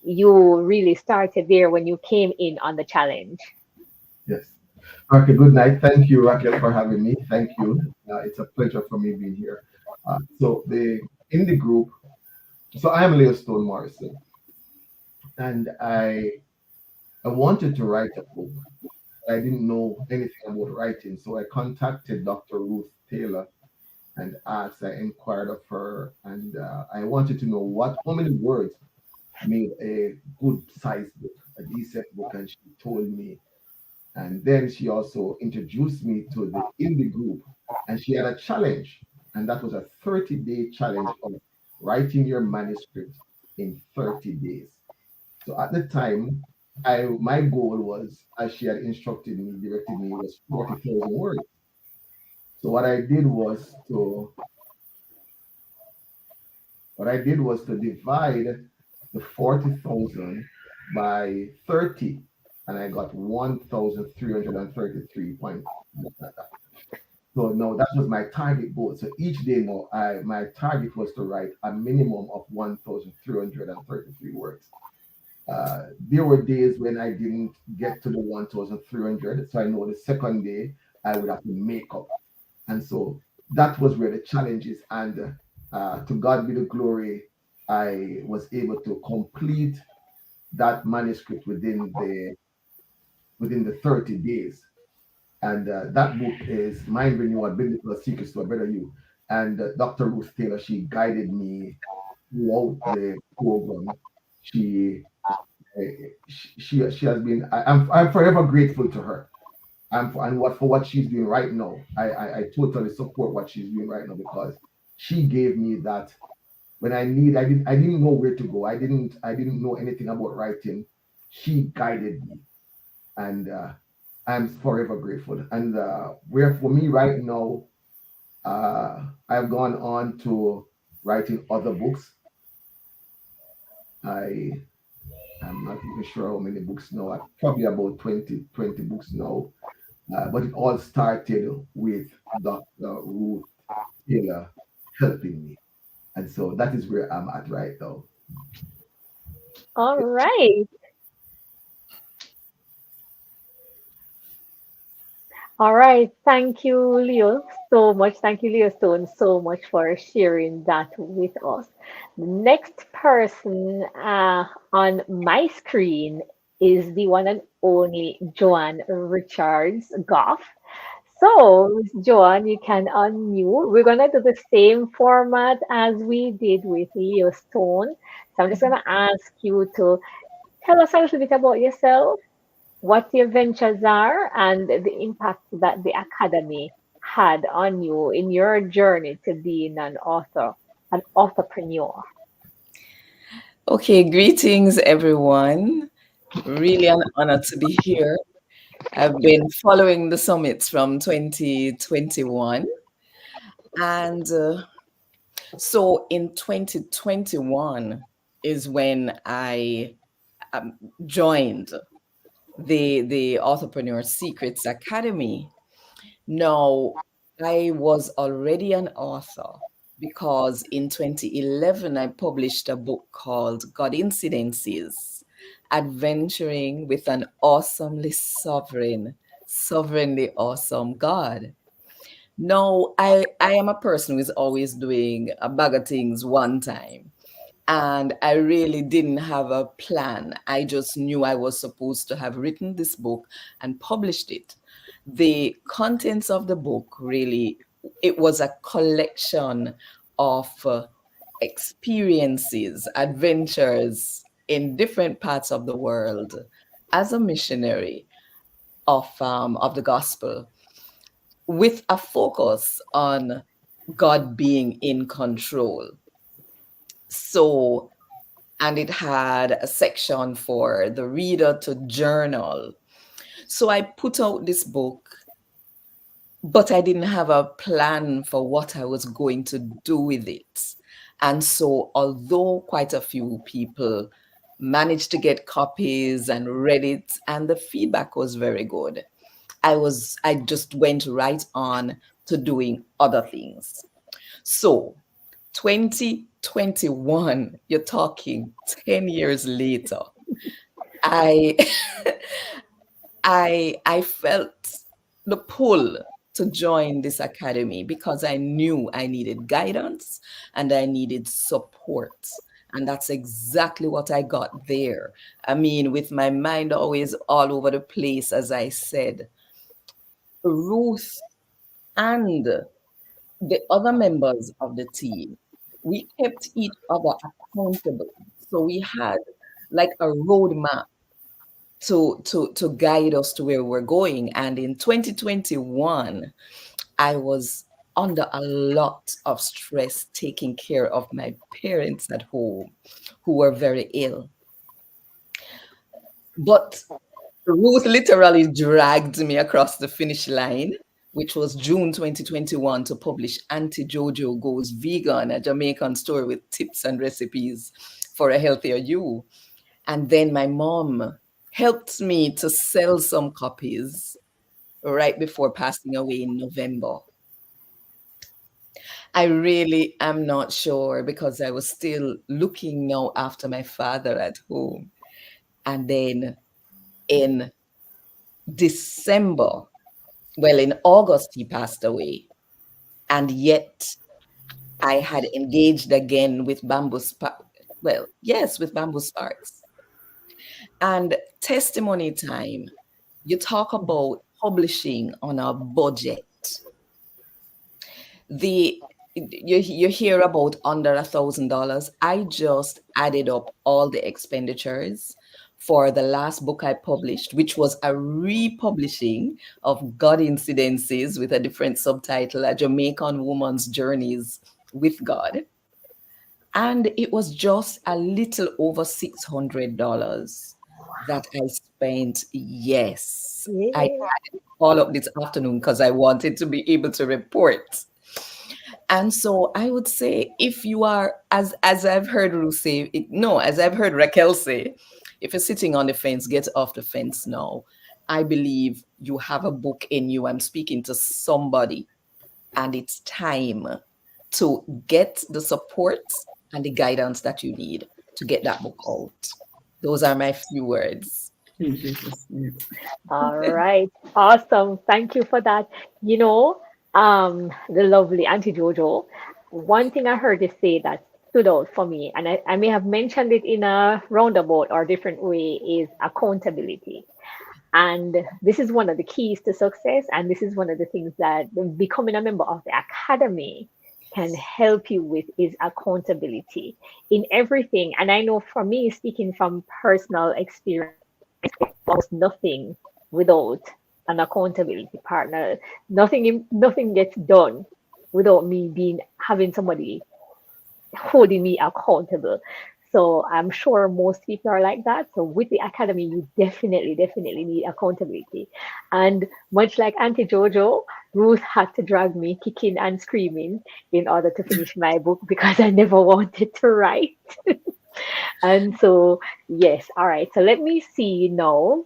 you really started there when you came in on the challenge. Yes. Okay, good night. Thank you, Raquel, for having me. Thank you. It's a pleasure for me being here. So in the group, so I am Leo Stone Morrison, and I wanted to write a book. I didn't know anything about writing, so I contacted Dr. Ruth Taylor and asked. I inquired of her, and I wanted to know how many words made a good sized book, a decent book, and she told me. And then she also introduced me to the indie group, and she had a challenge, and that was a 30-day challenge of writing your manuscript in 30 days. So at the time, my goal was, as she had directed me, was 40,000 words. So what I did was to divide the 40,000 by 30, and I got 1,333 points. So now that was my target goal. So each day now, my target was to write a minimum of 1,333 words. There were days when I didn't get to the 1,300, so I know the second day I would have to make up. And so that was where the challenge is. And to God be the glory, I was able to complete that manuscript within the 30 days. And that book is Mind Renewal, Biblical Secrets to a Better You. And Dr. Ruth Taylor, she guided me throughout the program. She has been. I'm forever grateful to her. And for what she's doing right now. I totally support what she's doing right now, because she gave me that when I didn't know where to go. I didn't know anything about writing. She guided me, and I'm forever grateful. And where for me right now, I've gone on to writing other books. I'm not even sure how many books now. Probably about 20 books now. But it all started with Dr. Ruth Taylor helping me. And so that is where I'm at right now. All right. All right. Thank you, Leo, so much. Thank you, Leo Stone, so much for sharing that with us. The next person on my screen is the one and only Joanne Richards Goff. So, Miss Joanne, you can unmute. We're going to do the same format as we did with Leo Stone. So, I'm just going to ask you to tell us a little bit about yourself, what your ventures are, and the impact that the Academy had on you in your journey to being an author, an authorpreneur. Okay, greetings, everyone. Really an honor to be here. I've been following the summits from 2021. And so in 2021 is when I joined the Authorpreneur Secret Academy. Now, I was already an author because in 2011, I published a book called God Incidences, Adventuring with an Awesomely Sovereign, Sovereignly Awesome God. No, I am a person who is always doing a bag of things one time. And I really didn't have a plan. I just knew I was supposed to have written this book and published it. The contents of the book really, it was a collection of experiences, adventures in different parts of the world as a missionary of the gospel, with a focus on God being in control. So, and it had a section for the reader to journal. So I put out this book, but I didn't have a plan for what I was going to do with it. And so, although quite a few people managed to get copies and read it, and the feedback was very good, I just went right on to doing other things. So 2021, you're talking 10 years later, I I felt the pull to join this academy because I knew I needed guidance and I needed support. And that's exactly what I got there. I mean, with my mind always all over the place, as I said, Ruth and the other members of the team, we kept each other accountable. So we had like a roadmap to guide us to where we're going. And in 2021, I was under a lot of stress taking care of my parents at home who were very ill. But Ruth literally dragged me across the finish line, which was June 2021, to publish Auntie Jojo Goes Vegan, a Jamaican story with tips and recipes for a healthier you. And then my mom helped me to sell some copies right before passing away in November. I really am not sure because I was still looking now after my father at home. And then in December, well, in August, he passed away. And yet I had engaged again with Bamboo Sparks. Well, yes, with Bamboo Sparks. And testimony time, you talk about publishing on a budget. You hear about under $1,000. I just added up all the expenditures for the last book I published, which was a republishing of God Incidences with a different subtitle, A Jamaican Woman's Journeys with God. And it was just a little over $600 that I spent. Yes, I had it all up this afternoon because I wanted to be able to report. And so I would say, if you are, as I've heard Ruth say, as I've heard Raquel say, if you're sitting on the fence, get off the fence now. I believe you have a book in you. I'm speaking to somebody, and it's time to get the support and the guidance that you need to get that book out. Those are my few words. All right. Awesome. Thank you for that. You know, the lovely Auntie Jojo, one thing I heard you say that stood out for me, and I may have mentioned it in a roundabout or different way, is accountability. And this is one of the keys to success. And this is one of the things that becoming a member of the academy can help you with, is accountability in everything. And I know for me, speaking from personal experience, almost nothing without an accountability partner. Nothing gets done without me having somebody holding me accountable. So I'm sure most people are like that. So with the academy, you definitely need accountability. And much like Auntie Jojo, Ruth had to drag me kicking and screaming in order to finish my book because I never wanted to write. And so, yes, all right. So let me see now.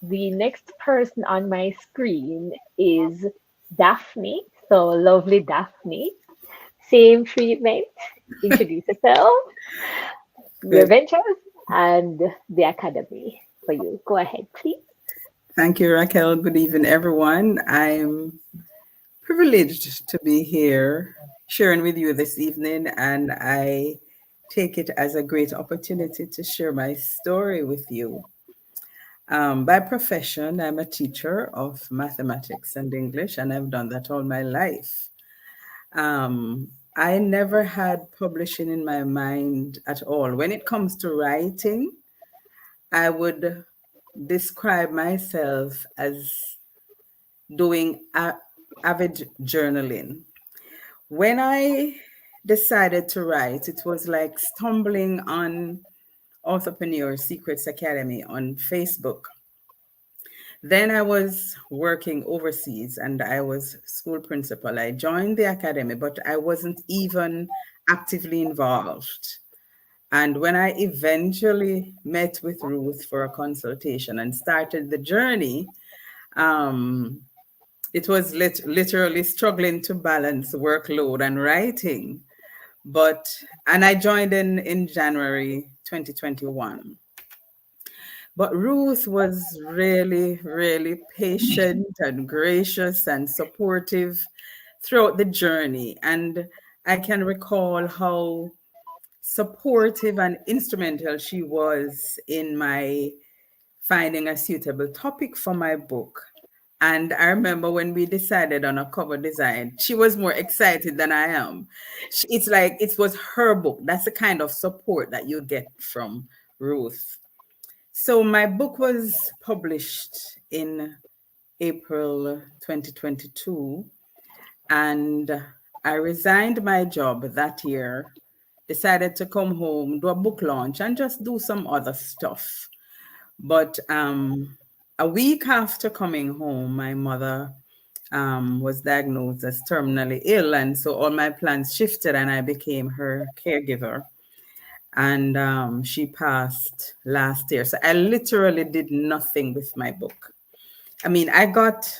The next person on my screen is Daphne. So lovely Daphne. Same treatment. Introduce yourself, your ventures, and the academy for you. Go ahead, please. Thank you, Raquel. Good evening, everyone. I'm privileged to be here sharing with you this evening, and I take it as a great opportunity to share my story with you. By profession, I'm a teacher of mathematics and English, and I've done that all my life. I never had publishing in my mind at all. When it comes to writing, I would describe myself as doing avid journaling. When I decided to write, it was like stumbling on Authorpreneur Secret Academy on Facebook. Then I was working overseas and I was school principal. I joined the academy, but I wasn't even actively involved. And when I eventually met with Ruth for a consultation and started the journey, it was literally struggling to balance workload and writing. And I joined in January 2021. But Ruth was really, really patient and gracious and supportive throughout the journey. And I can recall how supportive and instrumental she was in my finding a suitable topic for my book. And I remember when we decided on a cover design, she was more excited than I am. It's like it was her book. That's the kind of support that you get from Ruth. So my book was published in April 2022, and I resigned my job that year, decided to come home, do a book launch, and just do some other stuff. But a week after coming home, my mother was diagnosed as terminally ill, and so all my plans shifted, and I became her caregiver. And she passed last year. So I literally did nothing with my book. I mean, I got,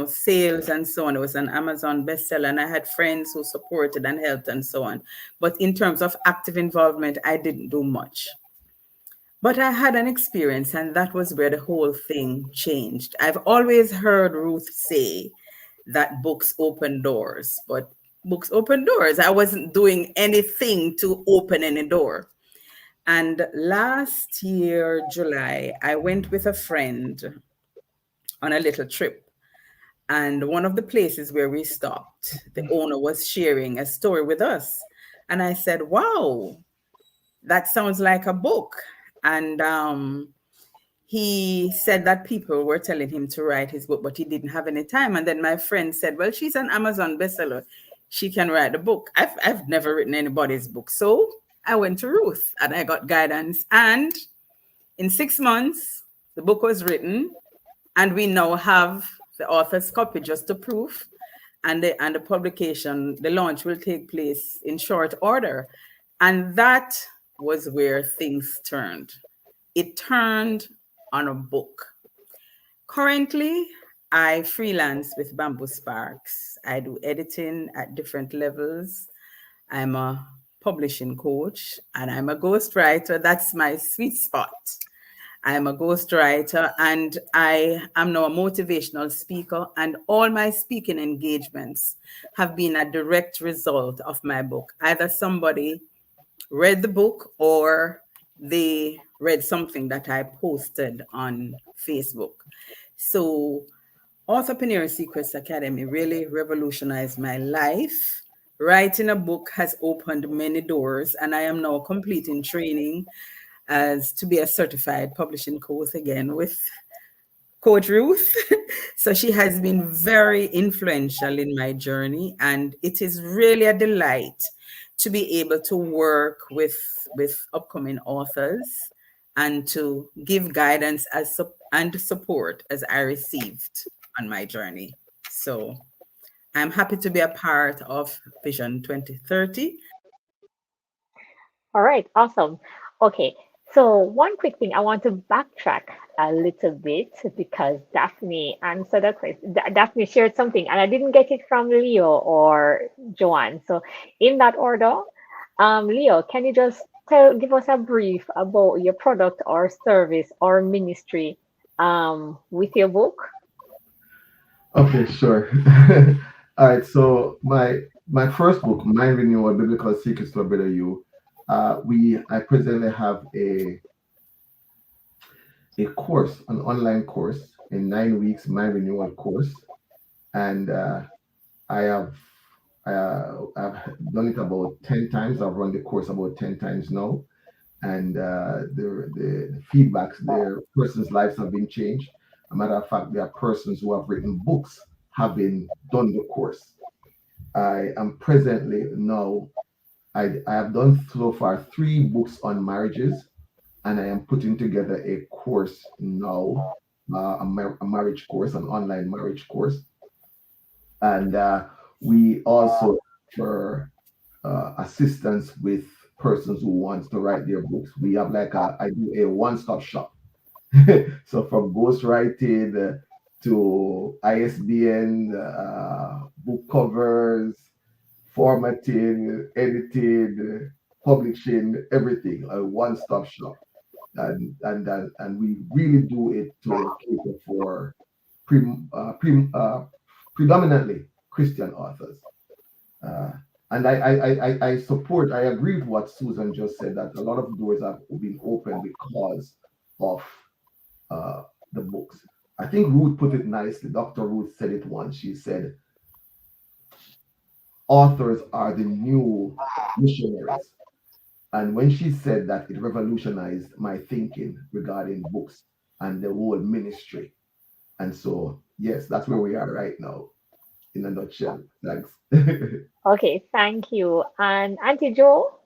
sales and so on. It was an Amazon bestseller, and I had friends who supported and helped and so on. But in terms of active involvement, I didn't do much. But I had an experience, and that was where the whole thing changed. I've always heard Ruth say that books open doors, but books open doors. I wasn't doing anything to open any door. And last year, July, I went with a friend on a little trip. And one of the places where we stopped, the owner was sharing a story with us. And I said, wow, that sounds like a book. And he said that people were telling him to write his book, but he didn't have any time. And then my friend said, well, she's an Amazon bestseller. She can write a book. I've never written anybody's book. So I went to Ruth and I got guidance. And in 6 months, the book was written. And we now have the author's copy just to prove. And the publication, the launch will take place in short order. And that was where things turned. It turned on a book. Currently, I freelance with Bamboo Sparks. I do editing at different levels. I'm a publishing coach and I'm a ghostwriter. That's my sweet spot. I'm a ghostwriter and I am now a motivational speaker, and all my speaking engagements have been a direct result of my book. Either somebody read the book or they read something that I posted on Facebook. So Authorpreneur Secret Academy really revolutionized my life. Writing a book has opened many doors, and I am now completing training as to be a certified publishing coach again with Coach Ruth. So she has been very influential in my journey, and it is really a delight to be able to work with upcoming authors and to give guidance and support as I received on my journey. So I'm happy to be a part of Vision 2030. All right, awesome. Okay, so one quick thing, I want to backtrack a little bit because Daphne answered a question. Daphne shared something and I didn't get it from Leo or Joanne. So in that order, Leo, can you just give us a brief about your product or service or ministry with your book? Okay, sure. All right. So my first book, Mind Renewal: Biblical Secrets to a Better You. I presently have a course, an online course, a 9 weeks mind renewal course, and I have I've done it about 10 times. I've run the course about 10 times now, and the feedbacks there, persons' lives have been changed. A matter of fact, there are persons who have written books having done the course. I am presently now. I have done so far 3 books on marriages, and I am putting together a course now, a marriage course, an online marriage course, and we also for assistance with persons who wants to write their books. We have like I do a one-stop shop. So from ghostwriting to ISBN, book covers, formatting, editing, publishing, everything, a one-stop shop. And we really do it to cater for pre, pre, predominantly Christian authors. Uh, and I support, I agree with what Susan just said, that a lot of doors have been opened because of uh, the books. I think Ruth put it nicely. Dr. Ruth said it once. She said, authors are the new missionaries. And when she said that, it revolutionized my thinking regarding books and the whole ministry. And so, yes, that's where we are right now in a nutshell. Thanks. Okay, thank you. And Auntie Joe,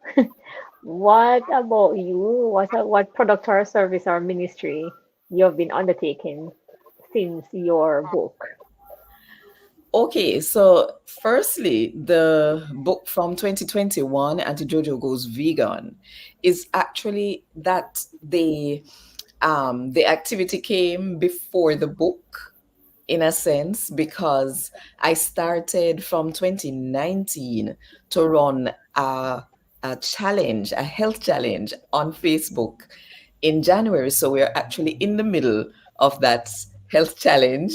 what about you? What product or service or ministry you've been undertaking since your book? Okay, so firstly, the book from 2021, Auntie Jojo Goes Vegan, is actually that the activity came before the book in a sense because I started from 2019 to run a challenge, a health challenge on Facebook in January. So we're actually in the middle of that health challenge.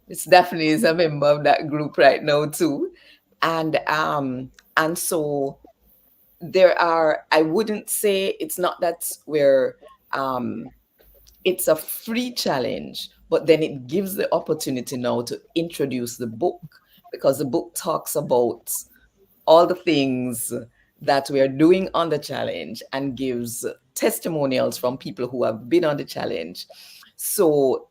It's Daphne is a member of that group right now too. And so there are, I wouldn't say it's not that we're it's a free challenge, but then it gives the opportunity now to introduce the book because the book talks about all the things that we are doing on the challenge and gives testimonials from people who have been on the challenge. So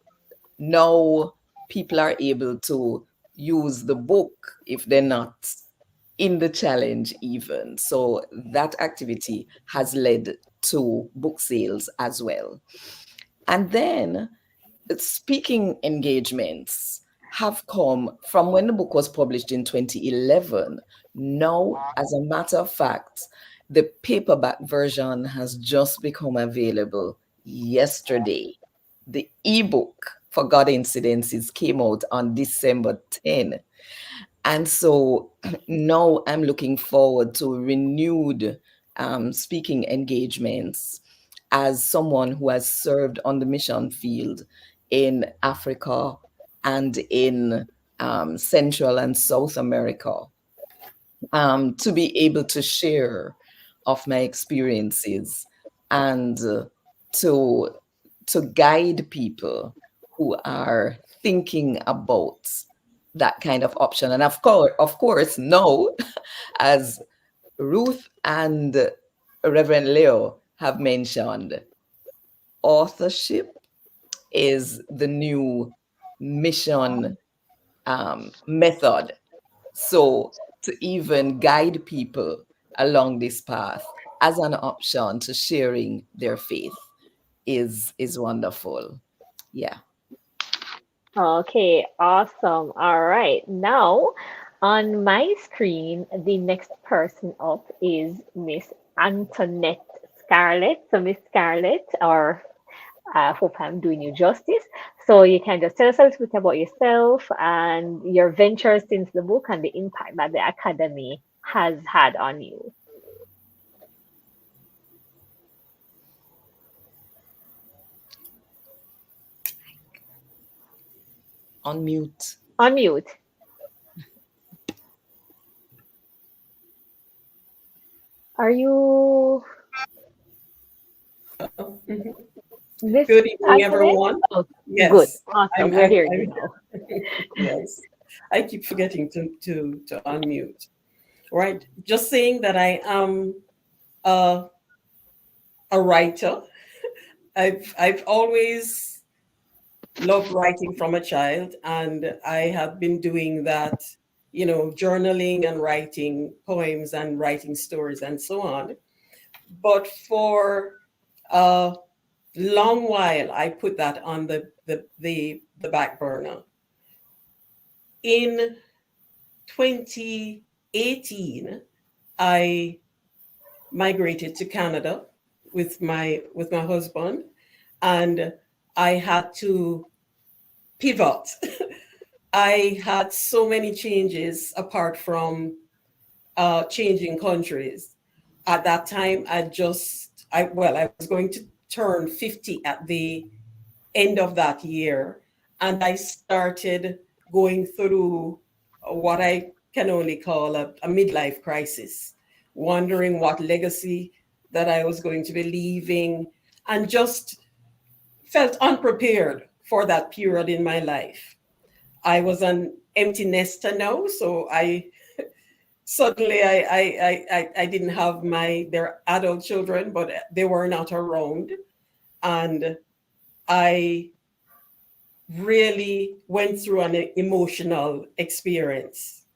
now people are able to use the book if they're not in the challenge even. So that activity has led to book sales as well. And then speaking engagements have come from when the book was published in 2011. Now, as a matter of fact, the paperback version has just become available yesterday. The ebook for God Incidences came out on December 10. And so now I'm looking forward to renewed speaking engagements as someone who has served on the mission field in Africa and in Central and South America, to be able to share of my experiences and to to guide people who are thinking about that kind of option. And of course, no, as Ruth and Reverend Leo have mentioned, authorship is the new mission method. So to even guide people along this path as an option to sharing their faith is wonderful. Yeah. Okay, awesome. All right. Now, on my screen, the next person up is Miss Antoinette Scarlett. So, Miss Scarlett, or I hope I'm doing you justice. So, you can just tell us a little bit about yourself and your ventures since the book and the impact that the Academy has had on you. On mute. On mute. Are you Mhm. Miss Good evening, Antoinette? everyone. Oh, good. Yes, Awesome. We're hearing you now. yes. I keep forgetting to unmute. Right. Just saying that I am a, a writer. I've always loved writing from a child, and I have been doing that, journaling and writing poems and writing stories and so on. But for a long while, I put that on the back burner. In 2018, I migrated to Canada with my husband, and I had to pivot. I had so many changes apart from changing countries. At that time, I was going to turn 50 at the end of that year, and I started going through what I can only call a midlife crisis, wondering what legacy that I was going to be leaving, and just felt unprepared for that period in my life. I was an empty nester now, so I suddenly I didn't have their adult children, but they were not around, and I really went through an emotional experience.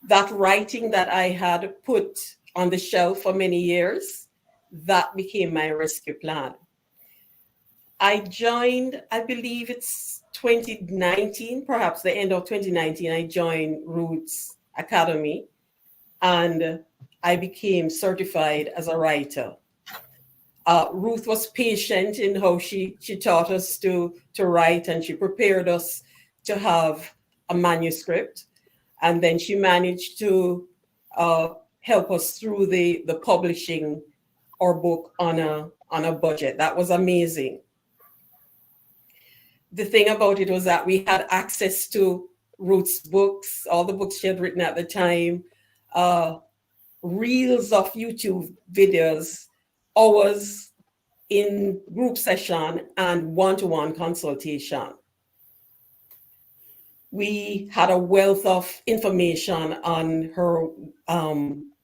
That writing that I had put on the shelf for many years, that became my rescue plan. I joined, I believe it's 2019, perhaps the end of 2019, I joined Ruth's Academy, and I became certified as a writer. Ruth was patient in how she taught us to write, and she prepared us to have a manuscript. And then she managed to help us through the publishing our book on a budget. That was amazing. The thing about it was that we had access to Ruth's books, all the books she had written at the time, reels of YouTube videos, hours in group session and one-to-one consultation. We had a wealth of information on her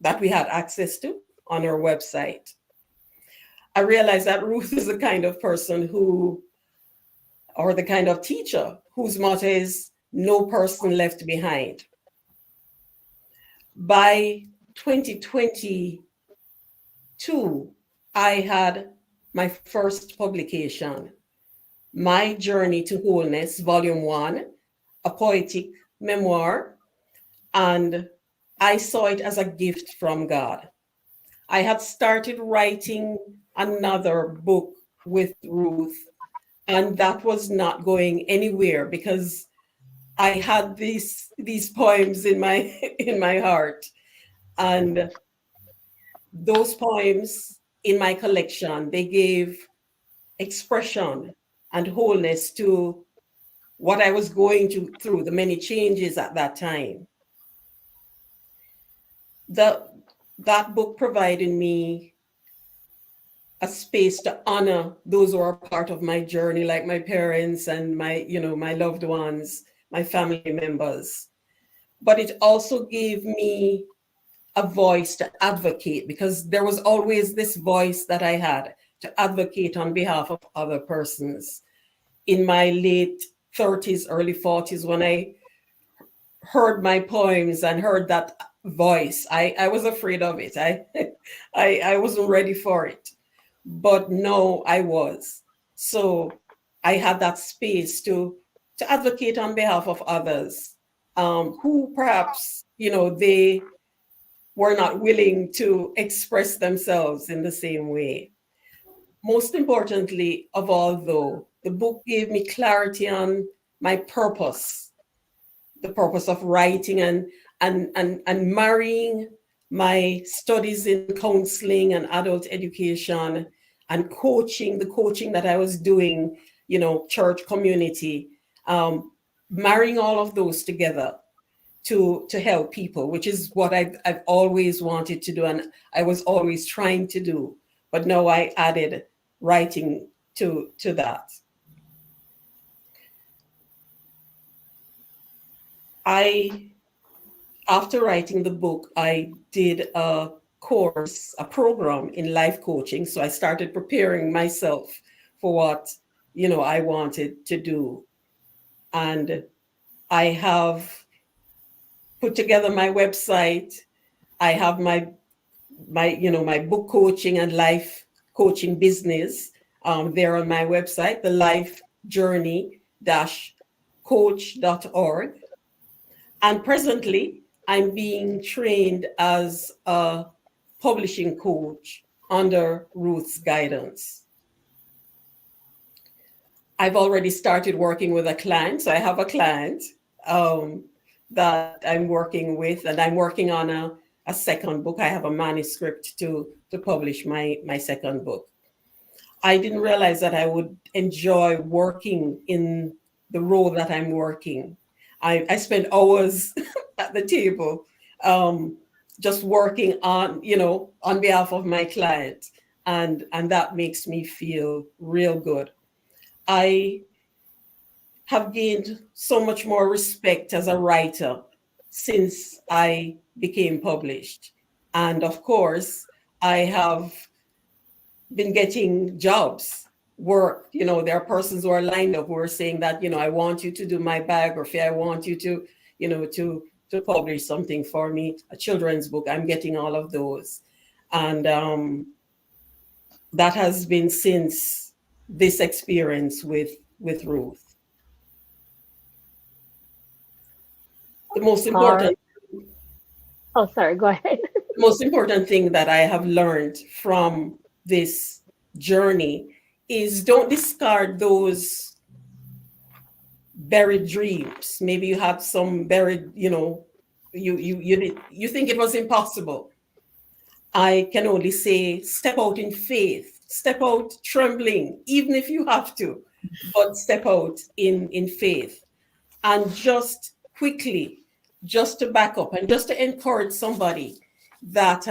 that we had access to on her website. I realized that Ruth is the kind of person or the kind of teacher whose motto is no person left behind. By 2022, I had my first publication, My Journey to Wholeness, Volume 1, a poetic memoir, and I saw it as a gift from God. I had started writing another book with Ruth, and that was not going anywhere because I had these poems in my heart, and those poems in my collection, they gave expression and wholeness to what I was going through, the many changes at that time. That book provided me a space to honor those who are part of my journey, like my parents and my loved ones, my family members. But it also gave me a voice to advocate, because there was always this voice that I had to advocate on behalf of other persons. In my late 30s, early 40s, when I heard my poems and heard that voice, I was afraid of it. I wasn't ready for it. But no, I was. So I had that space to advocate on behalf of others who perhaps, they were not willing to express themselves in the same way. Most importantly of all, though, the book gave me clarity on my purpose, the purpose of writing and marrying my studies in counseling and adult education and the coaching that I was doing, church community, marrying all of those together to help people, which is what I've always wanted to do, and I was always trying to do. But now I added writing to that. After writing the book, I did a course, a program in life coaching. So I started preparing myself for what, I wanted to do. And I have put together my website. I have my book coaching and life coaching business there on my website, the lifejourney-coach.org. And presently, I'm being trained as a publishing coach under Ruth's guidance. I've already started working with a client. So I have a client that I'm working with, and I'm working on a second book. I have a manuscript to publish my second book. I didn't realize that I would enjoy working in the role that I'm working. I spend hours at the table just working on behalf of my client, and that makes me feel real good. I have gained so much more respect as a writer since I became published. And of course, I have been getting jobs, work. There are persons who are lined up who are saying that, I want you to do my biography. I want you to, to publish something for me, a children's book. I'm getting all of those. And that has been since this experience with Ruth. The most important. Oh, sorry, go ahead. The most important thing that I have learned from this journey is don't discard those buried dreams. Maybe you have some buried, you think it was impossible. I can only say, step out in faith, step out trembling, even if you have to, but step out in faith. And just quickly, just to back up and just to encourage somebody that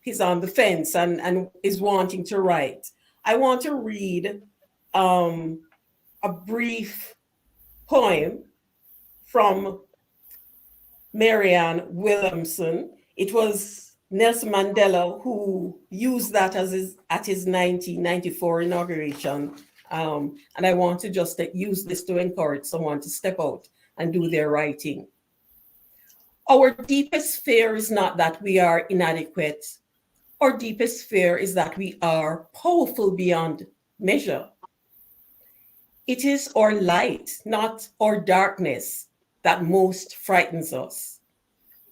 is on the fence and is wanting to write. I want to read a brief poem from Marianne Williamson. It was Nelson Mandela who used that at his 1994 inauguration. And I want to just use this to encourage someone to step out and do their writing. Our deepest fear is not that we are inadequate. Our deepest fear is that we are powerful beyond measure. It is our light, not our darkness, that most frightens us.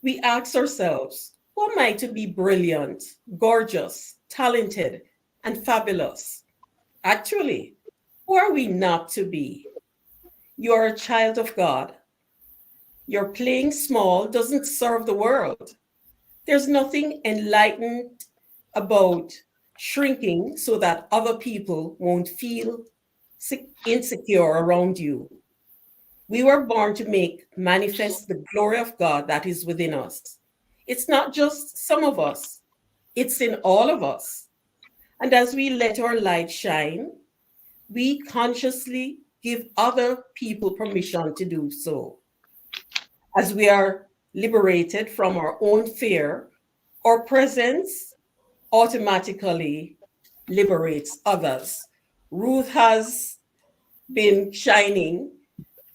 We ask ourselves, who am I to be brilliant, gorgeous, talented, and fabulous? Actually, who are we not to be? You are a child of God. Your playing small doesn't serve the world. There's nothing enlightened about shrinking so that other people won't feel insecure around you. We were born to make manifest the glory of God that is within us. It's not just some of us, it's in all of us. And as we let our light shine, we consciously give other people permission to do so. As we are liberated from our own fear, our presence automatically liberates others. Ruth has been shining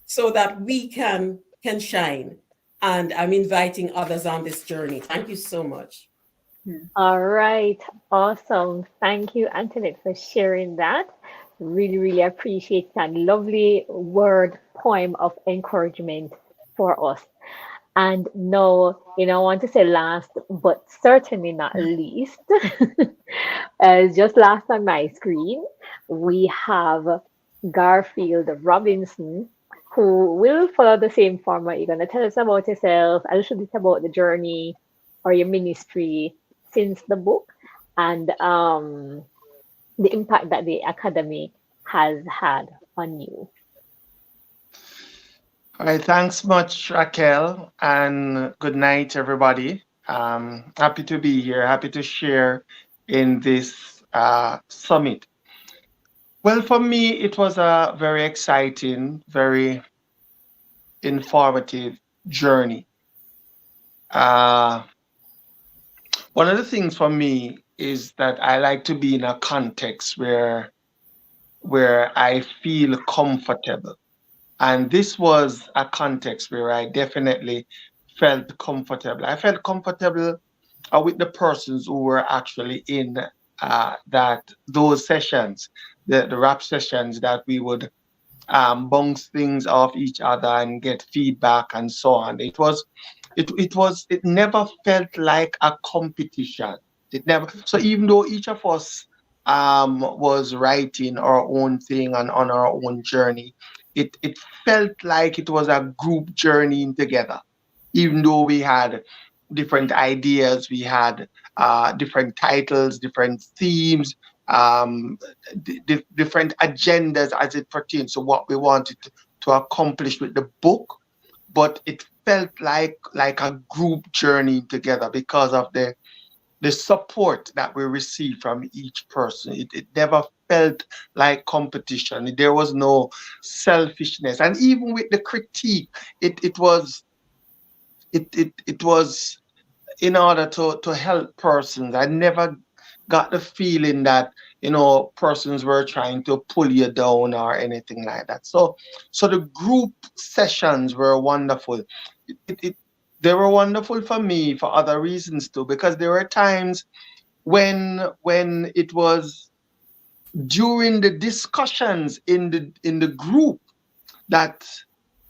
so that we can shine. And I'm inviting others on this journey. Thank you so much. All right. Awesome. Thank you, Antoinette, for sharing that. Really, really appreciate that lovely word poem of encouragement for us. And now, I want to say last, but certainly not least, just last on my screen, we have Garfield Robinson, who will follow the same format. You're going to tell us about yourself, a little bit about the journey or your ministry since the book, and the impact that the Academy has had on you. All right, thanks much, Raquel, and good night, everybody. Happy to be here, happy to share in this summit. Well, for me, it was a very exciting, very informative journey. Uh, One of the things for me is that I like to be in a context where I feel comfortable. And this was a context where I definitely felt comfortable. I felt comfortable with the persons who were actually in that those sessions, the rap sessions that we would bounce things off each other and get feedback and so on. It never felt like a competition. It never. So even though each of us was writing our own thing and on our own journey, it felt like it was a group journeying together. Even though we had different ideas, we had different titles, different themes, um, different agendas as it pertains to what we wanted to accomplish with the book, but it felt like a group journey together because of the support that we received from each person. It never felt like competition. There was no selfishness, and even with the critique, it was in order to help persons. I never got the feeling that persons were trying to pull you down or anything like that. So the group sessions were wonderful. It they were wonderful for me for other reasons too, because there were times when it was during the discussions in the group that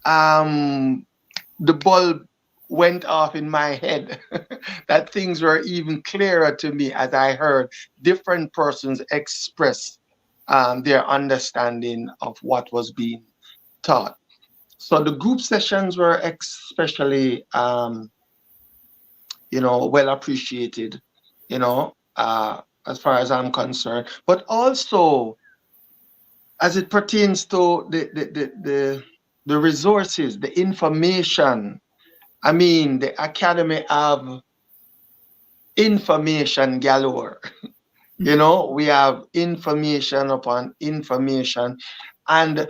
um the bulb went off in my head, that things were even clearer to me as I heard different persons express their understanding of what was being taught. So the group sessions were especially, well appreciated, as far as I'm concerned. But also, as it pertains to the resources, the information. I mean, the Academy have information galore. We have information upon information, and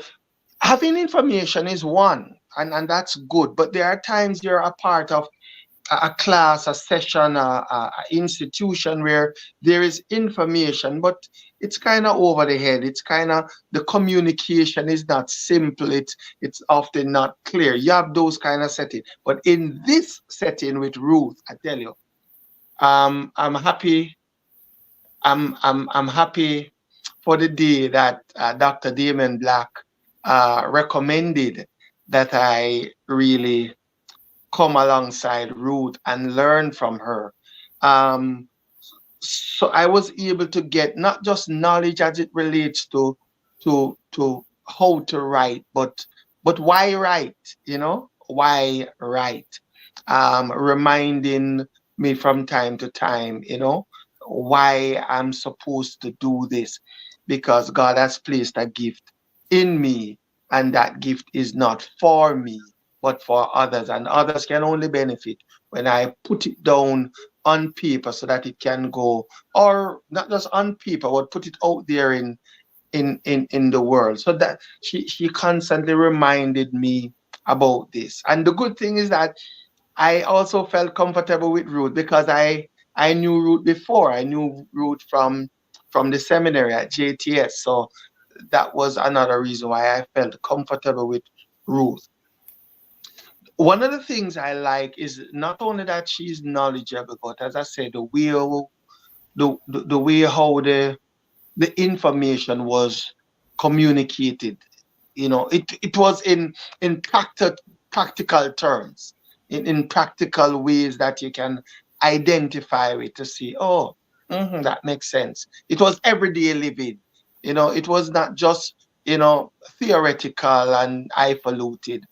having information is one, and that's good. But there are times you're a part of a class, a session, a institution where there is information, but it's kind of over the head. It's kind of the communication is not simple. It's often not clear. You have those kind of settings, but in this setting with Ruth, I tell you, I'm happy. I'm happy for the day that Dr. Damon Black recommended that I really come alongside Ruth and learn from her. Um, so I was able to get not just knowledge as it relates to how to write, but why write, why write. Reminding me from time to time, why I'm supposed to do this, because God has placed a gift in me, and that gift is not for me but for others, and others can only benefit when I put it down on paper so that it can go, or not just on paper, but put it out there in the world. So that she constantly reminded me about this. And the good thing is that I also felt comfortable with Ruth because I knew Ruth before. I knew Ruth from the seminary at JTS. So that was another reason why I felt comfortable with Ruth. One of the things I like is not only that she's knowledgeable, but as I said, the way how the information was communicated. It was in practical terms, in practical ways that you can identify with to see, oh, that makes sense. It was everyday living. It was not just theoretical and highfalutin.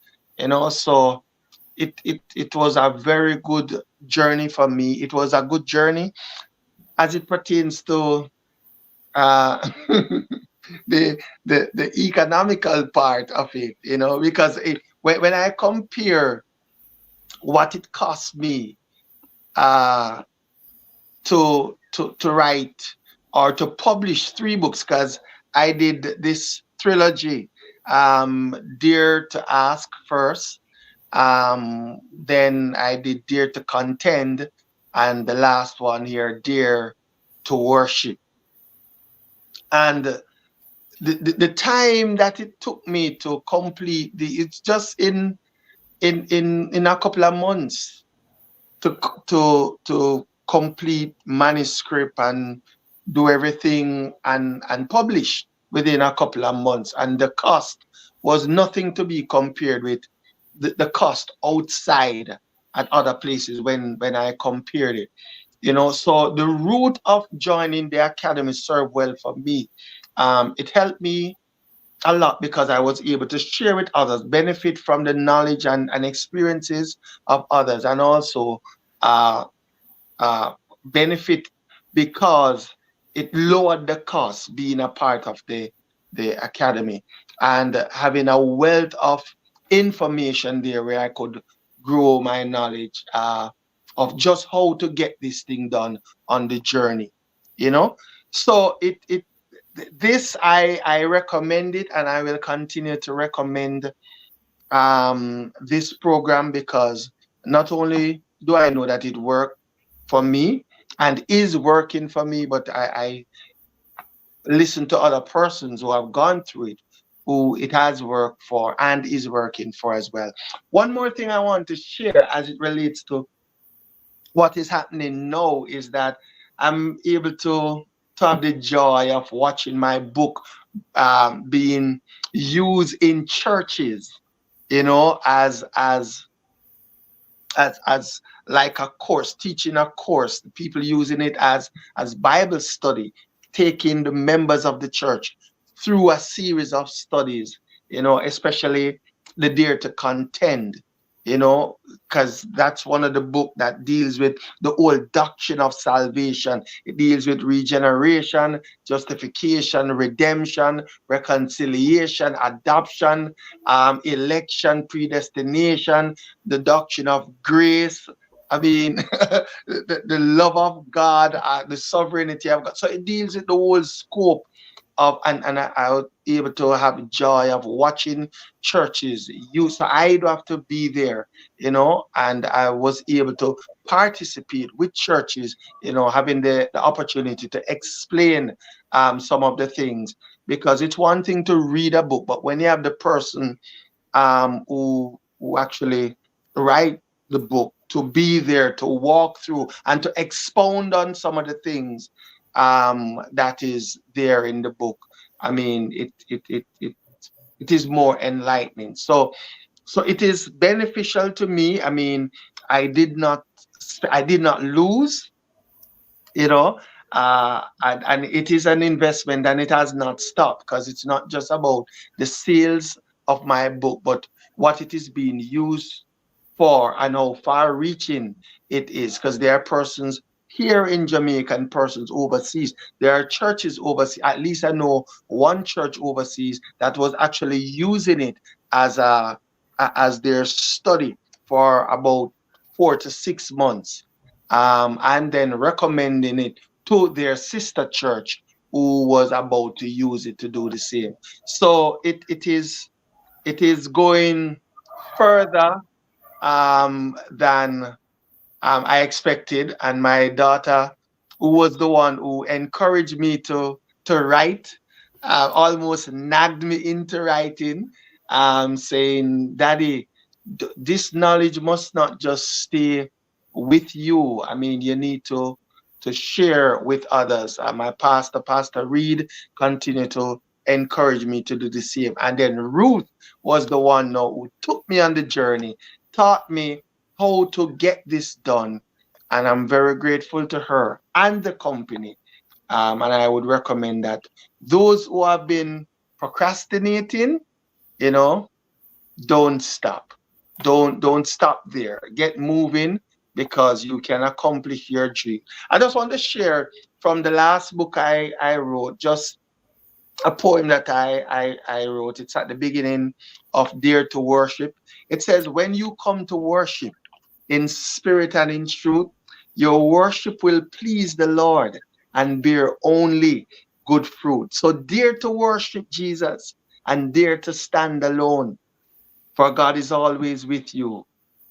So it was a very good journey for me. It was a good journey as it pertains to the economical part of it, because when I compare what it cost me to write or to publish 3 books, because I did this trilogy, Dare to Ask first, then I did Dare to Contend, and the last one here, Dare to Worship. And the time that it took me to complete it's just in a couple of months to complete manuscript and do everything and publish within a couple of months. And the cost was nothing to be compared with the cost outside at other places when I compared it. So the route of joining the academy served well for me. It helped me a lot because I was able to share with others, benefit from the knowledge and experiences of others, and also benefit because it lowered the cost being a part of the academy and having a wealth of information there where I could grow my knowledge of just how to get this thing done on the journey. So this I recommend it, and I will continue to recommend this program, because not only do I know that it worked for me and is working for me, but I listen to other persons who have gone through it, who it has worked for and is working for as well. One more thing I want to share as it relates to what is happening now is that I'm able to have the joy of watching my book being used in churches, as like a course, teaching a course, people using it as Bible study, taking the members of the church through a series of studies, especially the Dare to Contend, because that's one of the books that deals with the whole doctrine of salvation. It deals with regeneration, justification, redemption, reconciliation, adoption, election, predestination, the doctrine of grace. I mean, the love of God, the sovereignty of God. So it deals with the whole scope of, and I was able to have joy of watching churches use. So I don't have to be there, and I was able to participate with churches, having the opportunity to explain some of the things, because it's one thing to read a book, but when you have the person who actually write the book, to be there, to walk through and to expound on some of the things that is there in the book. I mean, it is more enlightening. So it is beneficial to me. I mean, I did not lose, and it is an investment, and it has not stopped, because it's not just about the sales of my book, but what it is being used for and how far reaching it is, because there are persons here in Jamaica and persons overseas. There are churches overseas. At least I know one church overseas that was actually using it as their study for about 4 to 6 months, and then recommending it to their sister church who was about to use it to do the same. So it is going further than I expected, and my daughter, who was the one who encouraged me to write, almost nagged me into writing, saying, "Daddy, this knowledge must not just stay with you. I mean, you need to share with others." My Pastor Reed, continued to encourage me to do the same. And then Ruth was the one now who took me on the journey, taught me how to get this done, and I'm very grateful to her and the company. And I would recommend that those who have been procrastinating, don't stop. Don't stop there. Get moving, because you can accomplish your dream. I just want to share from the last book I wrote, just a poem that I wrote. It's at the beginning of Dare to Worship. It says, when you come to worship in spirit and in truth, your worship will please the Lord and bear only good fruit. So dare to worship Jesus and dare to stand alone, for God is always with you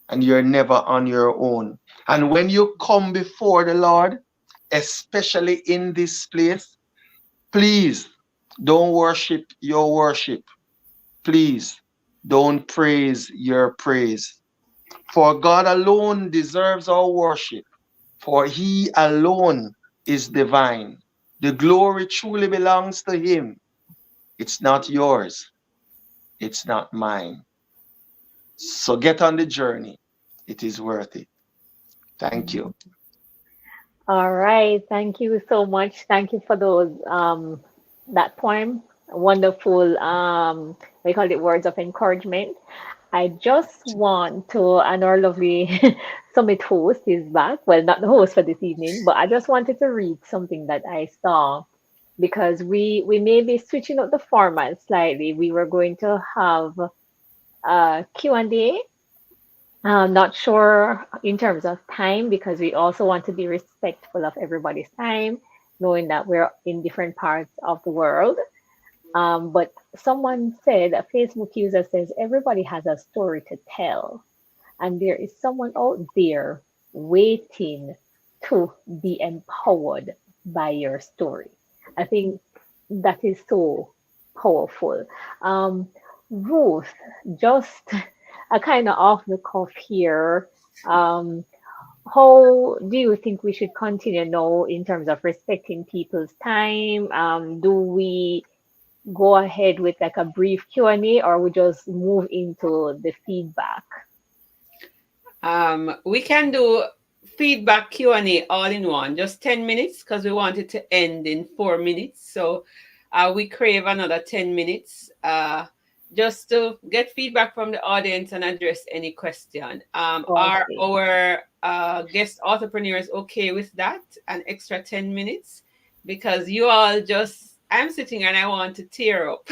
and you're never on your own. And when you come before the Lord, especially in this place, please don't worship your worship. Please don't praise your praise. For God alone deserves our worship, for he alone is divine. The glory truly belongs to him. It's not yours. It's not mine. So get on the journey. It is worth it. Thank you. All right. Thank you so much. Thank you for those that poem. Wonderful we call it words of encouragement. I just want to, and our lovely summit host is back. Well, not the host for this evening, but I just wanted to read something that I saw because we may be switching up the format slightly. We were going to have a Q&A. I'm not sure in terms of time because we also want to be respectful of everybody's time, knowing that we're in different parts of the world. But someone said, a Facebook user says, everybody has a story to tell. And there is someone out there waiting to be empowered by your story. I think that is so powerful. Ruth, just a kind of off the cuff here. How do you think we should continue now in terms of respecting people's time? Do we go ahead with like a brief Q&A or we just move into the feedback? We can do feedback Q&A all in one, just 10 minutes because we want it to end in 4 minutes. So we crave another 10 minutes just to get feedback from the audience and address any question. Are our guest entrepreneurs okay with that? An extra 10 minutes? Because you all just, I'm sitting here and I want to tear up.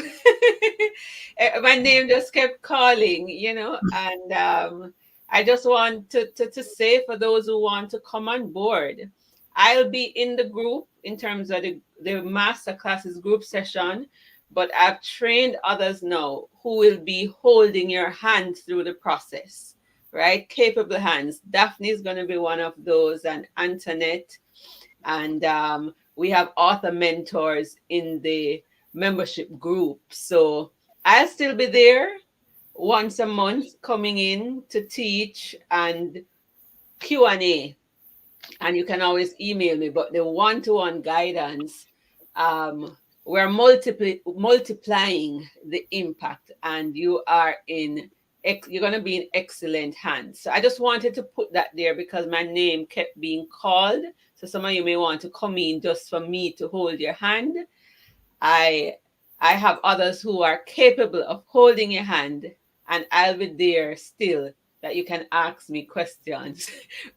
My name just kept calling, you know, and I just want to say for those who want to come on board, I'll be in the group in terms of the masterclasses group session, but I've trained others now who will be holding your hand through the process, right? Capable hands. Daphne is going to be one of those, and Antoinette. And we have author mentors in the membership group. So I'll still be there once a month coming in to teach and Q&A. And you can always email me, but the one-to-one guidance, we're multiplying the impact, and you're going to be in excellent hands. So I just wanted to put that there because my name kept being called. So some of you may want to come in just for me to hold your hand. I have others who are capable of holding your hand, and I'll be there still that you can ask me questions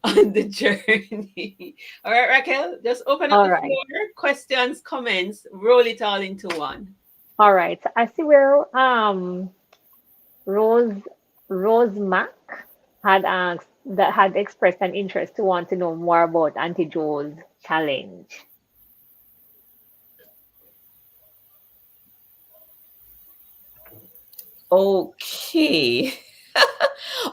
on the journey. All right, Raquel, just open up the floor. Questions, comments, roll it all into one. All right. I see where Rose Mac had asked that had expressed an interest to want to know more about Auntie Joe's challenge. Okay.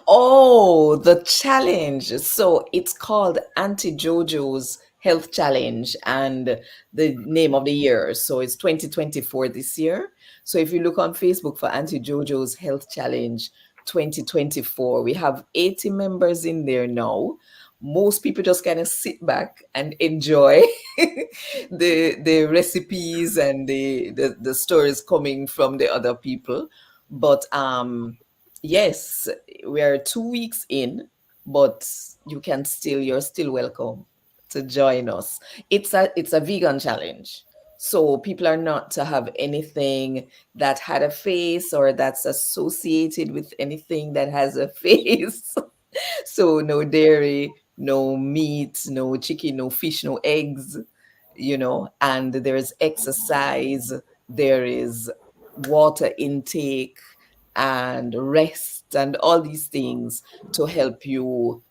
Oh, the challenge. So it's called Auntie Jojo's Health Challenge, and the name of the year. So it's 2024 this year. So if you look on Facebook for Auntie Jojo's Health Challenge 2024, we have 80 members in there now. Most people just kind of sit back and enjoy the recipes and the stories coming from the other people. But yes, we are 2 weeks in, but you're still welcome to join us. It's a vegan challenge. So people are not to have anything that had a face or that's associated with anything that has a face. So no dairy, no meat, no chicken, no fish, no eggs, and there's exercise, there is water intake and rest and all these things to help you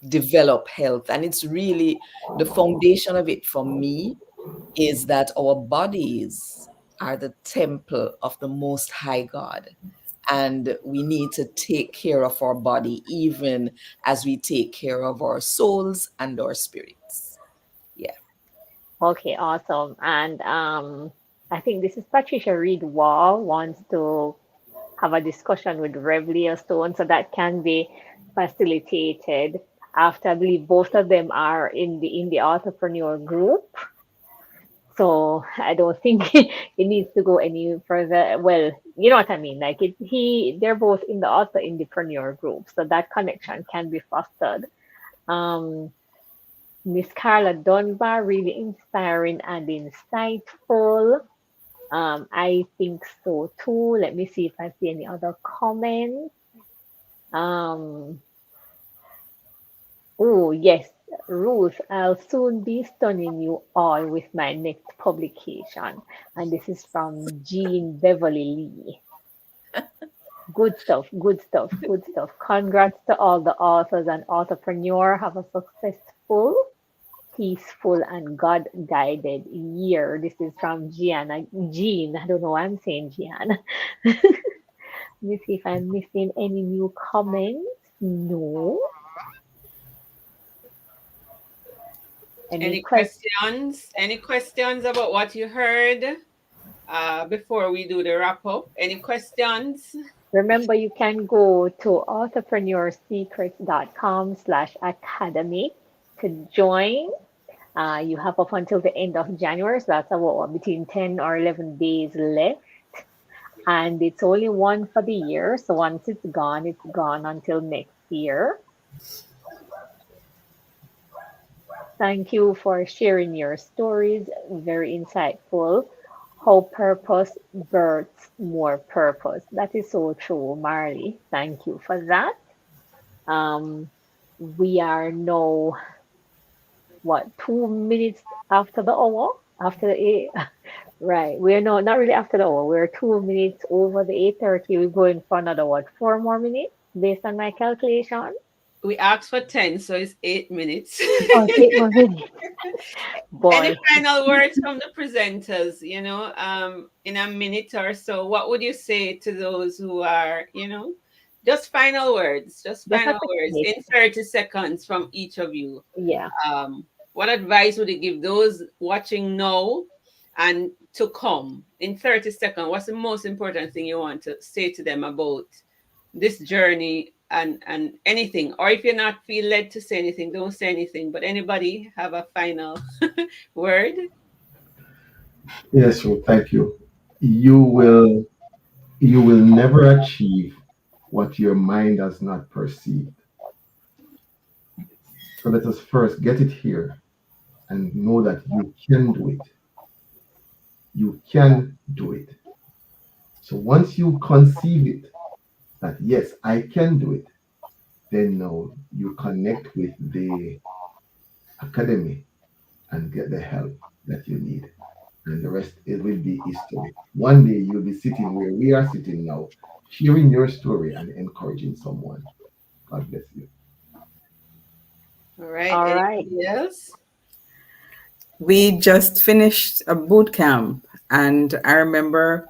develop health. And it's really the foundation of it for me is that our bodies are the temple of the Most High God. And we need to take care of our body even as we take care of our souls and our spirits. Yeah. Okay, awesome. And I think this is Patricia Reed Wall wants to have a discussion with Rev Leo Stone, so that can be facilitated after. I believe both of them are in the Authorpreneur group. So I don't think it needs to go any further. Well, you know what I mean. Like they're both in the Authorpreneur group, so that connection can be fostered. Miss Carla Dunbar, really inspiring and insightful. I think so too. Let me see if I see any other comments. Oh yes, Ruth, I'll soon be stunning you all with my next publication. And this is from Jean Beverly Lee. Good stuff, good stuff, good stuff. Congrats to all the authors and authorpreneur. Have a successful, peaceful, and God-guided year. This is from Jean. I don't know why I'm saying Jean. Let me see if I'm missing any new comments. No. Any questions? Any questions about what you heard before we do the wrap up? Any questions? Remember, you can go to authorpreneursecrets.com/academy to join. You have up until the end of January, so that's about between 10 or 11 days left. And it's only one for the year. So once it's gone until next year. Thank you for sharing your stories. Very insightful. How purpose births more purpose. That is so true, Marley. Thank you for that. We are now, 2 minutes after the hour? After the 8? Right. We're not really after the hour. We're 2 minutes over the 8:30. We're going for another 4 more minutes based on my calculation. We asked for 10, so it's 8 minutes. Oh, 8 more minutes. Boy. Any final words from the presenters, in a minute or so? What would you say to those who are, just final words, in 30 seconds from each of you? Yeah. What advice would you give those watching now and to come in 30 seconds? What's the most important thing you want to say to them about this journey and anything? Or if you're not feel led to say anything, don't say anything. But anybody have a final word? Yes, well, thank you. You will never achieve what your mind has not perceived. So let us first get it here and know that you can do it. You can do it. So once you conceive it, that yes, I can do it, then now you connect with the academy and get the help that you need. And the rest, it will be history. One day you'll be sitting where we are sitting now, sharing your story and encouraging someone. God bless you. All right. All right. Anybody else? We just finished a boot camp, and I remember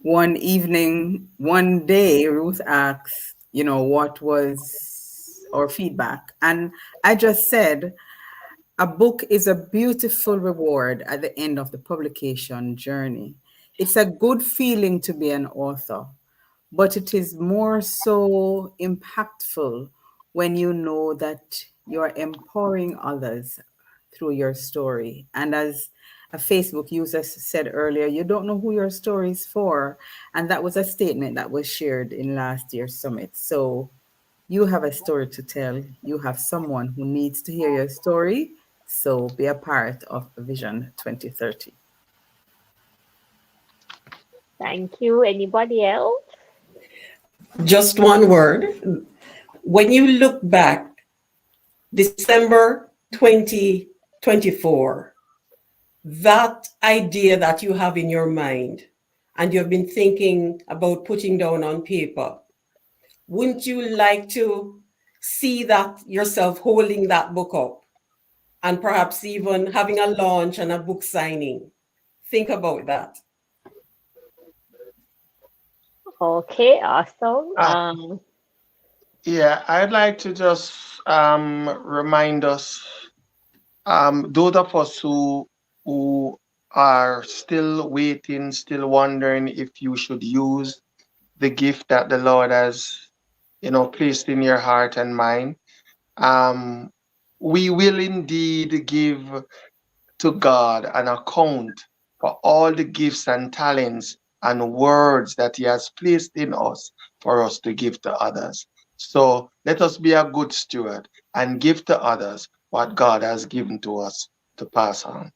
one evening, one day, Ruth asked, what was our feedback? And I just said, a book is a beautiful reward at the end of the publication journey. It's a good feeling to be an author, but it is more so impactful when you know that you're empowering others through your story. And as a Facebook user said earlier, you don't know who your story is for. And that was a statement that was shared in last year's summit. So you have a story to tell. You have someone who needs to hear your story. So be a part of Vision 2030. Thank you. Anybody else? Just one word. When you look back, December 2024, that idea that you have in your mind and you've been thinking about putting down on paper, wouldn't you like to see that yourself holding that book up and perhaps even having a launch and a book signing? Think about that. Okay, awesome. Yeah, I'd like to just remind us, those of us who are still waiting, still wondering if you should use the gift that the Lord has, placed in your heart and mind. We will indeed give to God an account for all the gifts and talents and words that He has placed in us for us to give to others. So let us be a good steward and give to others what God has given to us to pass on.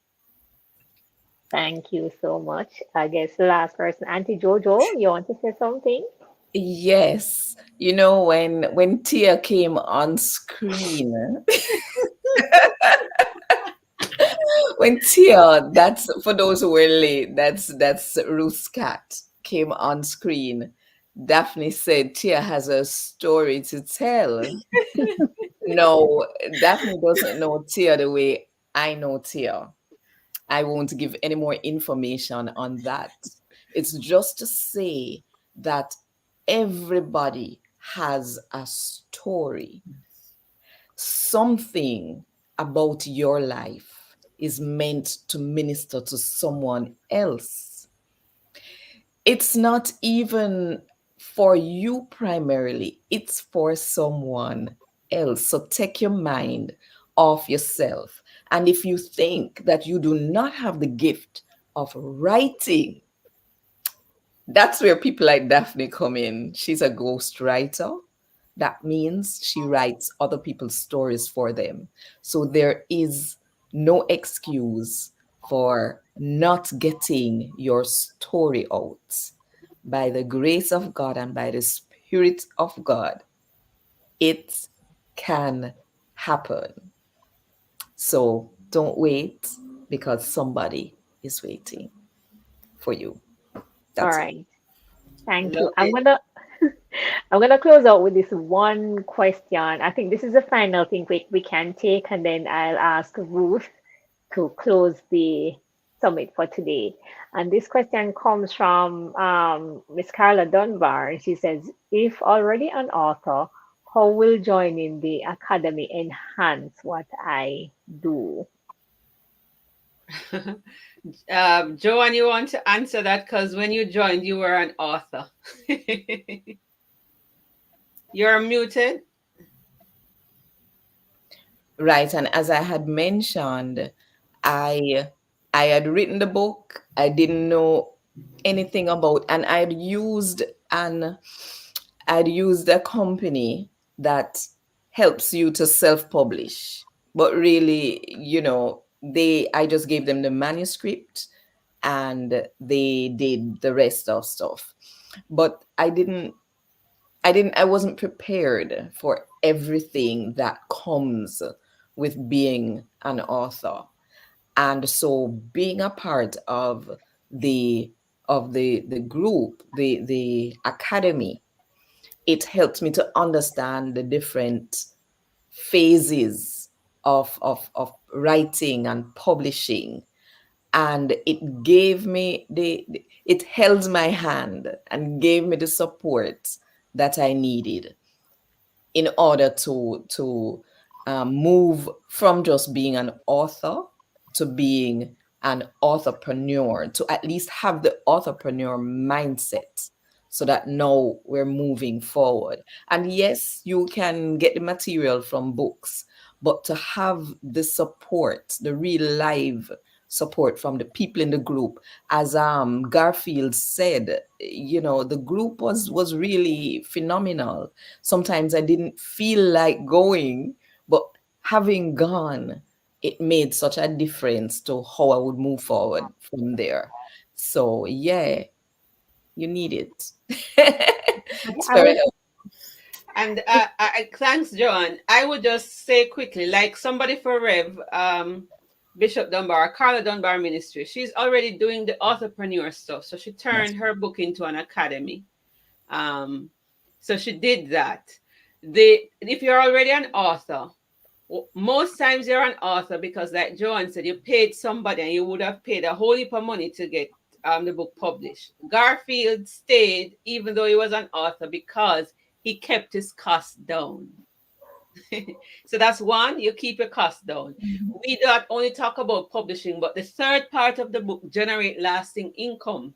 Thank you so much. I guess the last person, Auntie Jojo, you want to say something? Yes. When Tia came on screen, when Tia, that's for those who were late, that's Ruth's cat, came on screen. Daphne said Tia has a story to tell. No, Daphne doesn't know Tia the way I know Tia. I won't give any more information on that. It's just to say that everybody has a story. Something about your life is meant to minister to someone else. It's not even for you primarily, it's for someone else. So take your mind off yourself. And if you think that you do not have the gift of writing, that's where people like Daphne come in. She's a ghost writer. That means she writes other people's stories for them. So there is no excuse for not getting your story out. By the grace of God and by the Spirit of God, it can happen. So don't wait, because somebody is waiting for you. All That's right. Thank you. Love it. I'm gonna close out with this one question. I think this is the final thing we can take, and then I'll ask Ruth to close the summit for today. And this question comes from Miss Carla Dunbar. And she says, if already an author, how will joining the academy enhance what I do? Joanne, you want to answer that? Because when you joined, you were an author. You're muted. right. And as I had mentioned, I had written the book. I didn't know anything about, and I'd used a company that helps you to self-publish. But really, I just gave them the manuscript and they did the rest of stuff. But I wasn't prepared for everything that comes with being an author. And so being a part of the group, the academy, it helped me to understand the different phases of writing and publishing. And it gave me it held my hand and gave me the support that I needed in order to move from just being an author to being an authorpreneur, to at least have the authorpreneur mindset, so that now we're moving forward. And yes, you can get the material from books, but to have the support, the real live support from the people in the group, as Garfield said, the group was really phenomenal. Sometimes I didn't feel like going, but having gone, it made such a difference to how I would move forward from there. So yeah, you need it. It's I very would, And thanks, Joanne. I would just say quickly, like somebody for Rev, Bishop Dunbar, Carla Dunbar Ministry. She's already doing the authorpreneur stuff. So she turned her book into an academy. So she did that. If you're already an author, most times you're an author because, like Joanne said, you paid somebody and you would have paid a whole heap of money to get the book published. Garfield stayed even though he was an author because he kept his costs down. So that's one, you keep your costs down. We don't only talk about publishing, but the third part of the book, generate lasting income.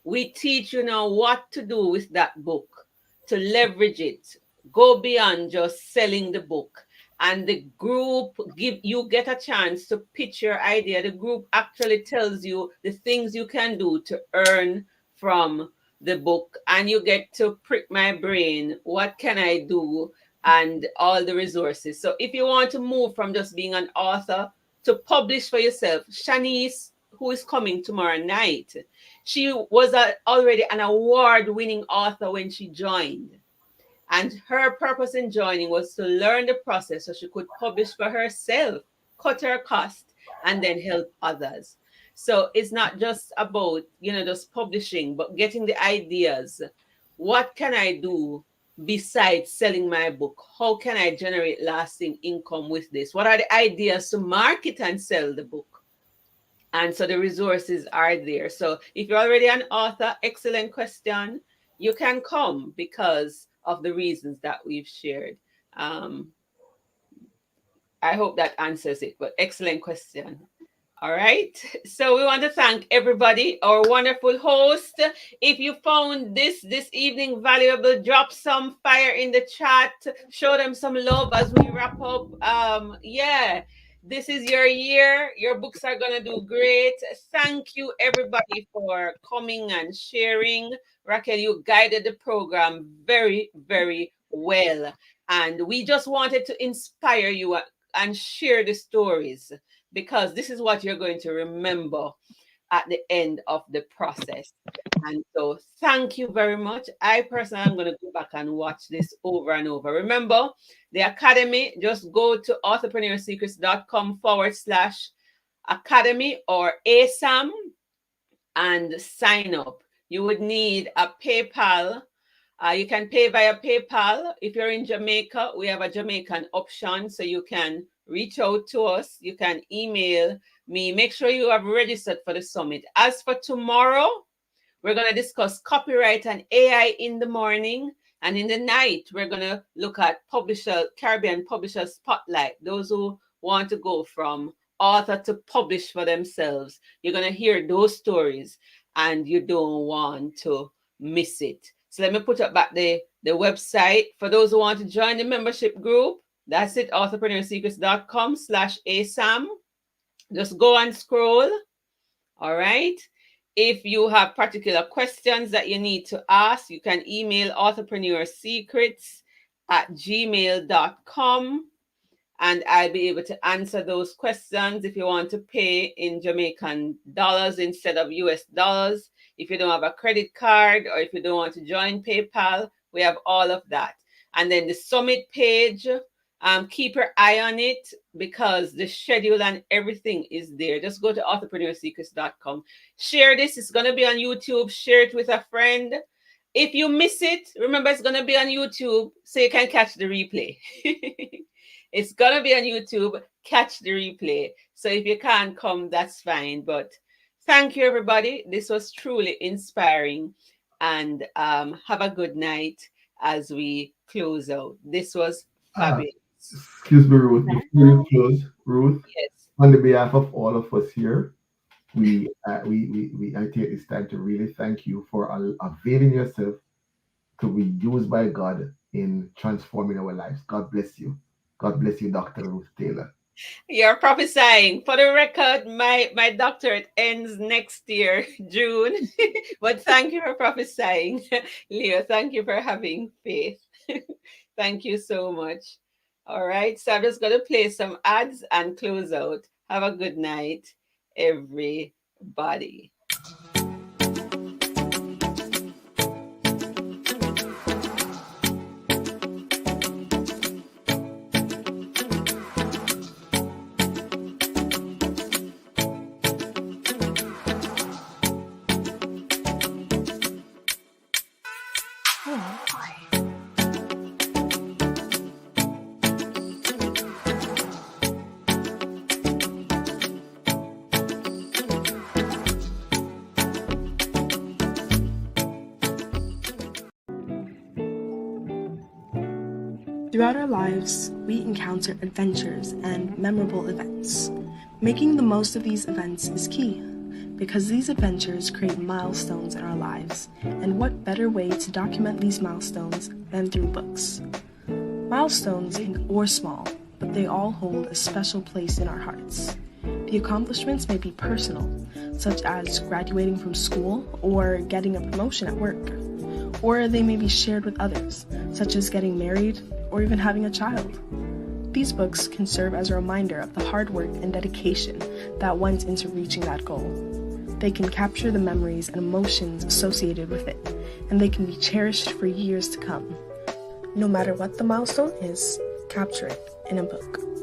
We teach you now what to do with that book, to leverage it, go beyond just selling the book. And the group you get a chance to pitch your idea. The group actually tells you the things you can do to earn from the book, and you get to prick my brain. What can I do? And all the resources. So if you want to move from just being an author to publish for yourself, Shanice, who is coming tomorrow night, she was already an award-winning author when she joined. And her purpose in joining was to learn the process so she could publish for herself, cut her cost, and then help others. So it's not just about, just publishing, but getting the ideas. What can I do besides selling my book? How can I generate lasting income with this? What are the ideas to market and sell the book? And so the resources are there. So if you're already an author, excellent question. You can come because of the reasons that we've shared. I hope that answers it, but excellent question. All right. So we want to thank everybody, our wonderful host. If you found this evening valuable, drop some fire in the chat. Show them some love as we wrap up. This is your year. Your books are going to do great. Thank you, everybody, for coming and sharing. Raquel, you guided the program very, very well. And we just wanted to inspire you and share the stories, because this is what you're going to remember at the end of the process. And so thank you very much. I personally am going to go back and watch this over and over. Remember, the Academy, just go to authorpreneursecrets.com/academy or ASAM and sign up. You would need a PayPal. You can pay via PayPal. If you're in Jamaica, we have a Jamaican option, so you can reach out to us. You can email me. Make sure you have registered for the summit. As for tomorrow, we're going to discuss copyright and AI in the morning. And in the night, we're going to look at Caribbean Publisher Spotlight. Those who want to go from author to publish for themselves. You're going to hear those stories and you don't want to miss it. So let me put up back the website. For those who want to join the membership group, that's it, authorpreneursecrets.com/ASAM. Just go and scroll. All right. If you have particular questions that you need to ask, you can email authorpreneursecrets@gmail.com. And I'll be able to answer those questions. If you want to pay in Jamaican dollars instead of US dollars, if you don't have a credit card, or if you don't want to join PayPal, we have all of that. And then the summit page, keep your eye on it, because the schedule and everything is there. Just go to authorpreneursecrets.com. Share this. It's going to be on YouTube. Share it with a friend. If you miss it, remember it's going to be on YouTube, so you can catch the replay. It's going to be on YouTube. Catch the replay. So if you can't come, that's fine. But thank you, everybody. This was truly inspiring. And have a good night as we close out. This was fabulous. Excuse me, Ruth. Before you close, Ruth, yes, on the behalf of all of us here, I take this time to really thank you for availing yourself to be used by God in transforming our lives. God bless you. God bless you, Dr. Ruth Taylor. You're prophesying. For the record, my doctorate ends next year, June. But thank you for prophesying, Leo. Thank you for having faith. Thank you so much. All right. So I'm just going to play some ads and close out. Have a good night, everybody. Throughout our lives, we encounter adventures and memorable events. Making the most of these events is key, because these adventures create milestones in our lives, and what better way to document these milestones than through books? Milestones, big or small, but they all hold a special place in our hearts. The accomplishments may be personal, such as graduating from school or getting a promotion at work, or they may be shared with others, such as getting married or even having a child. These books can serve as a reminder of the hard work and dedication that went into reaching that goal. They can capture the memories and emotions associated with it, and they can be cherished for years to come. No matter what the milestone is, capture it in a book.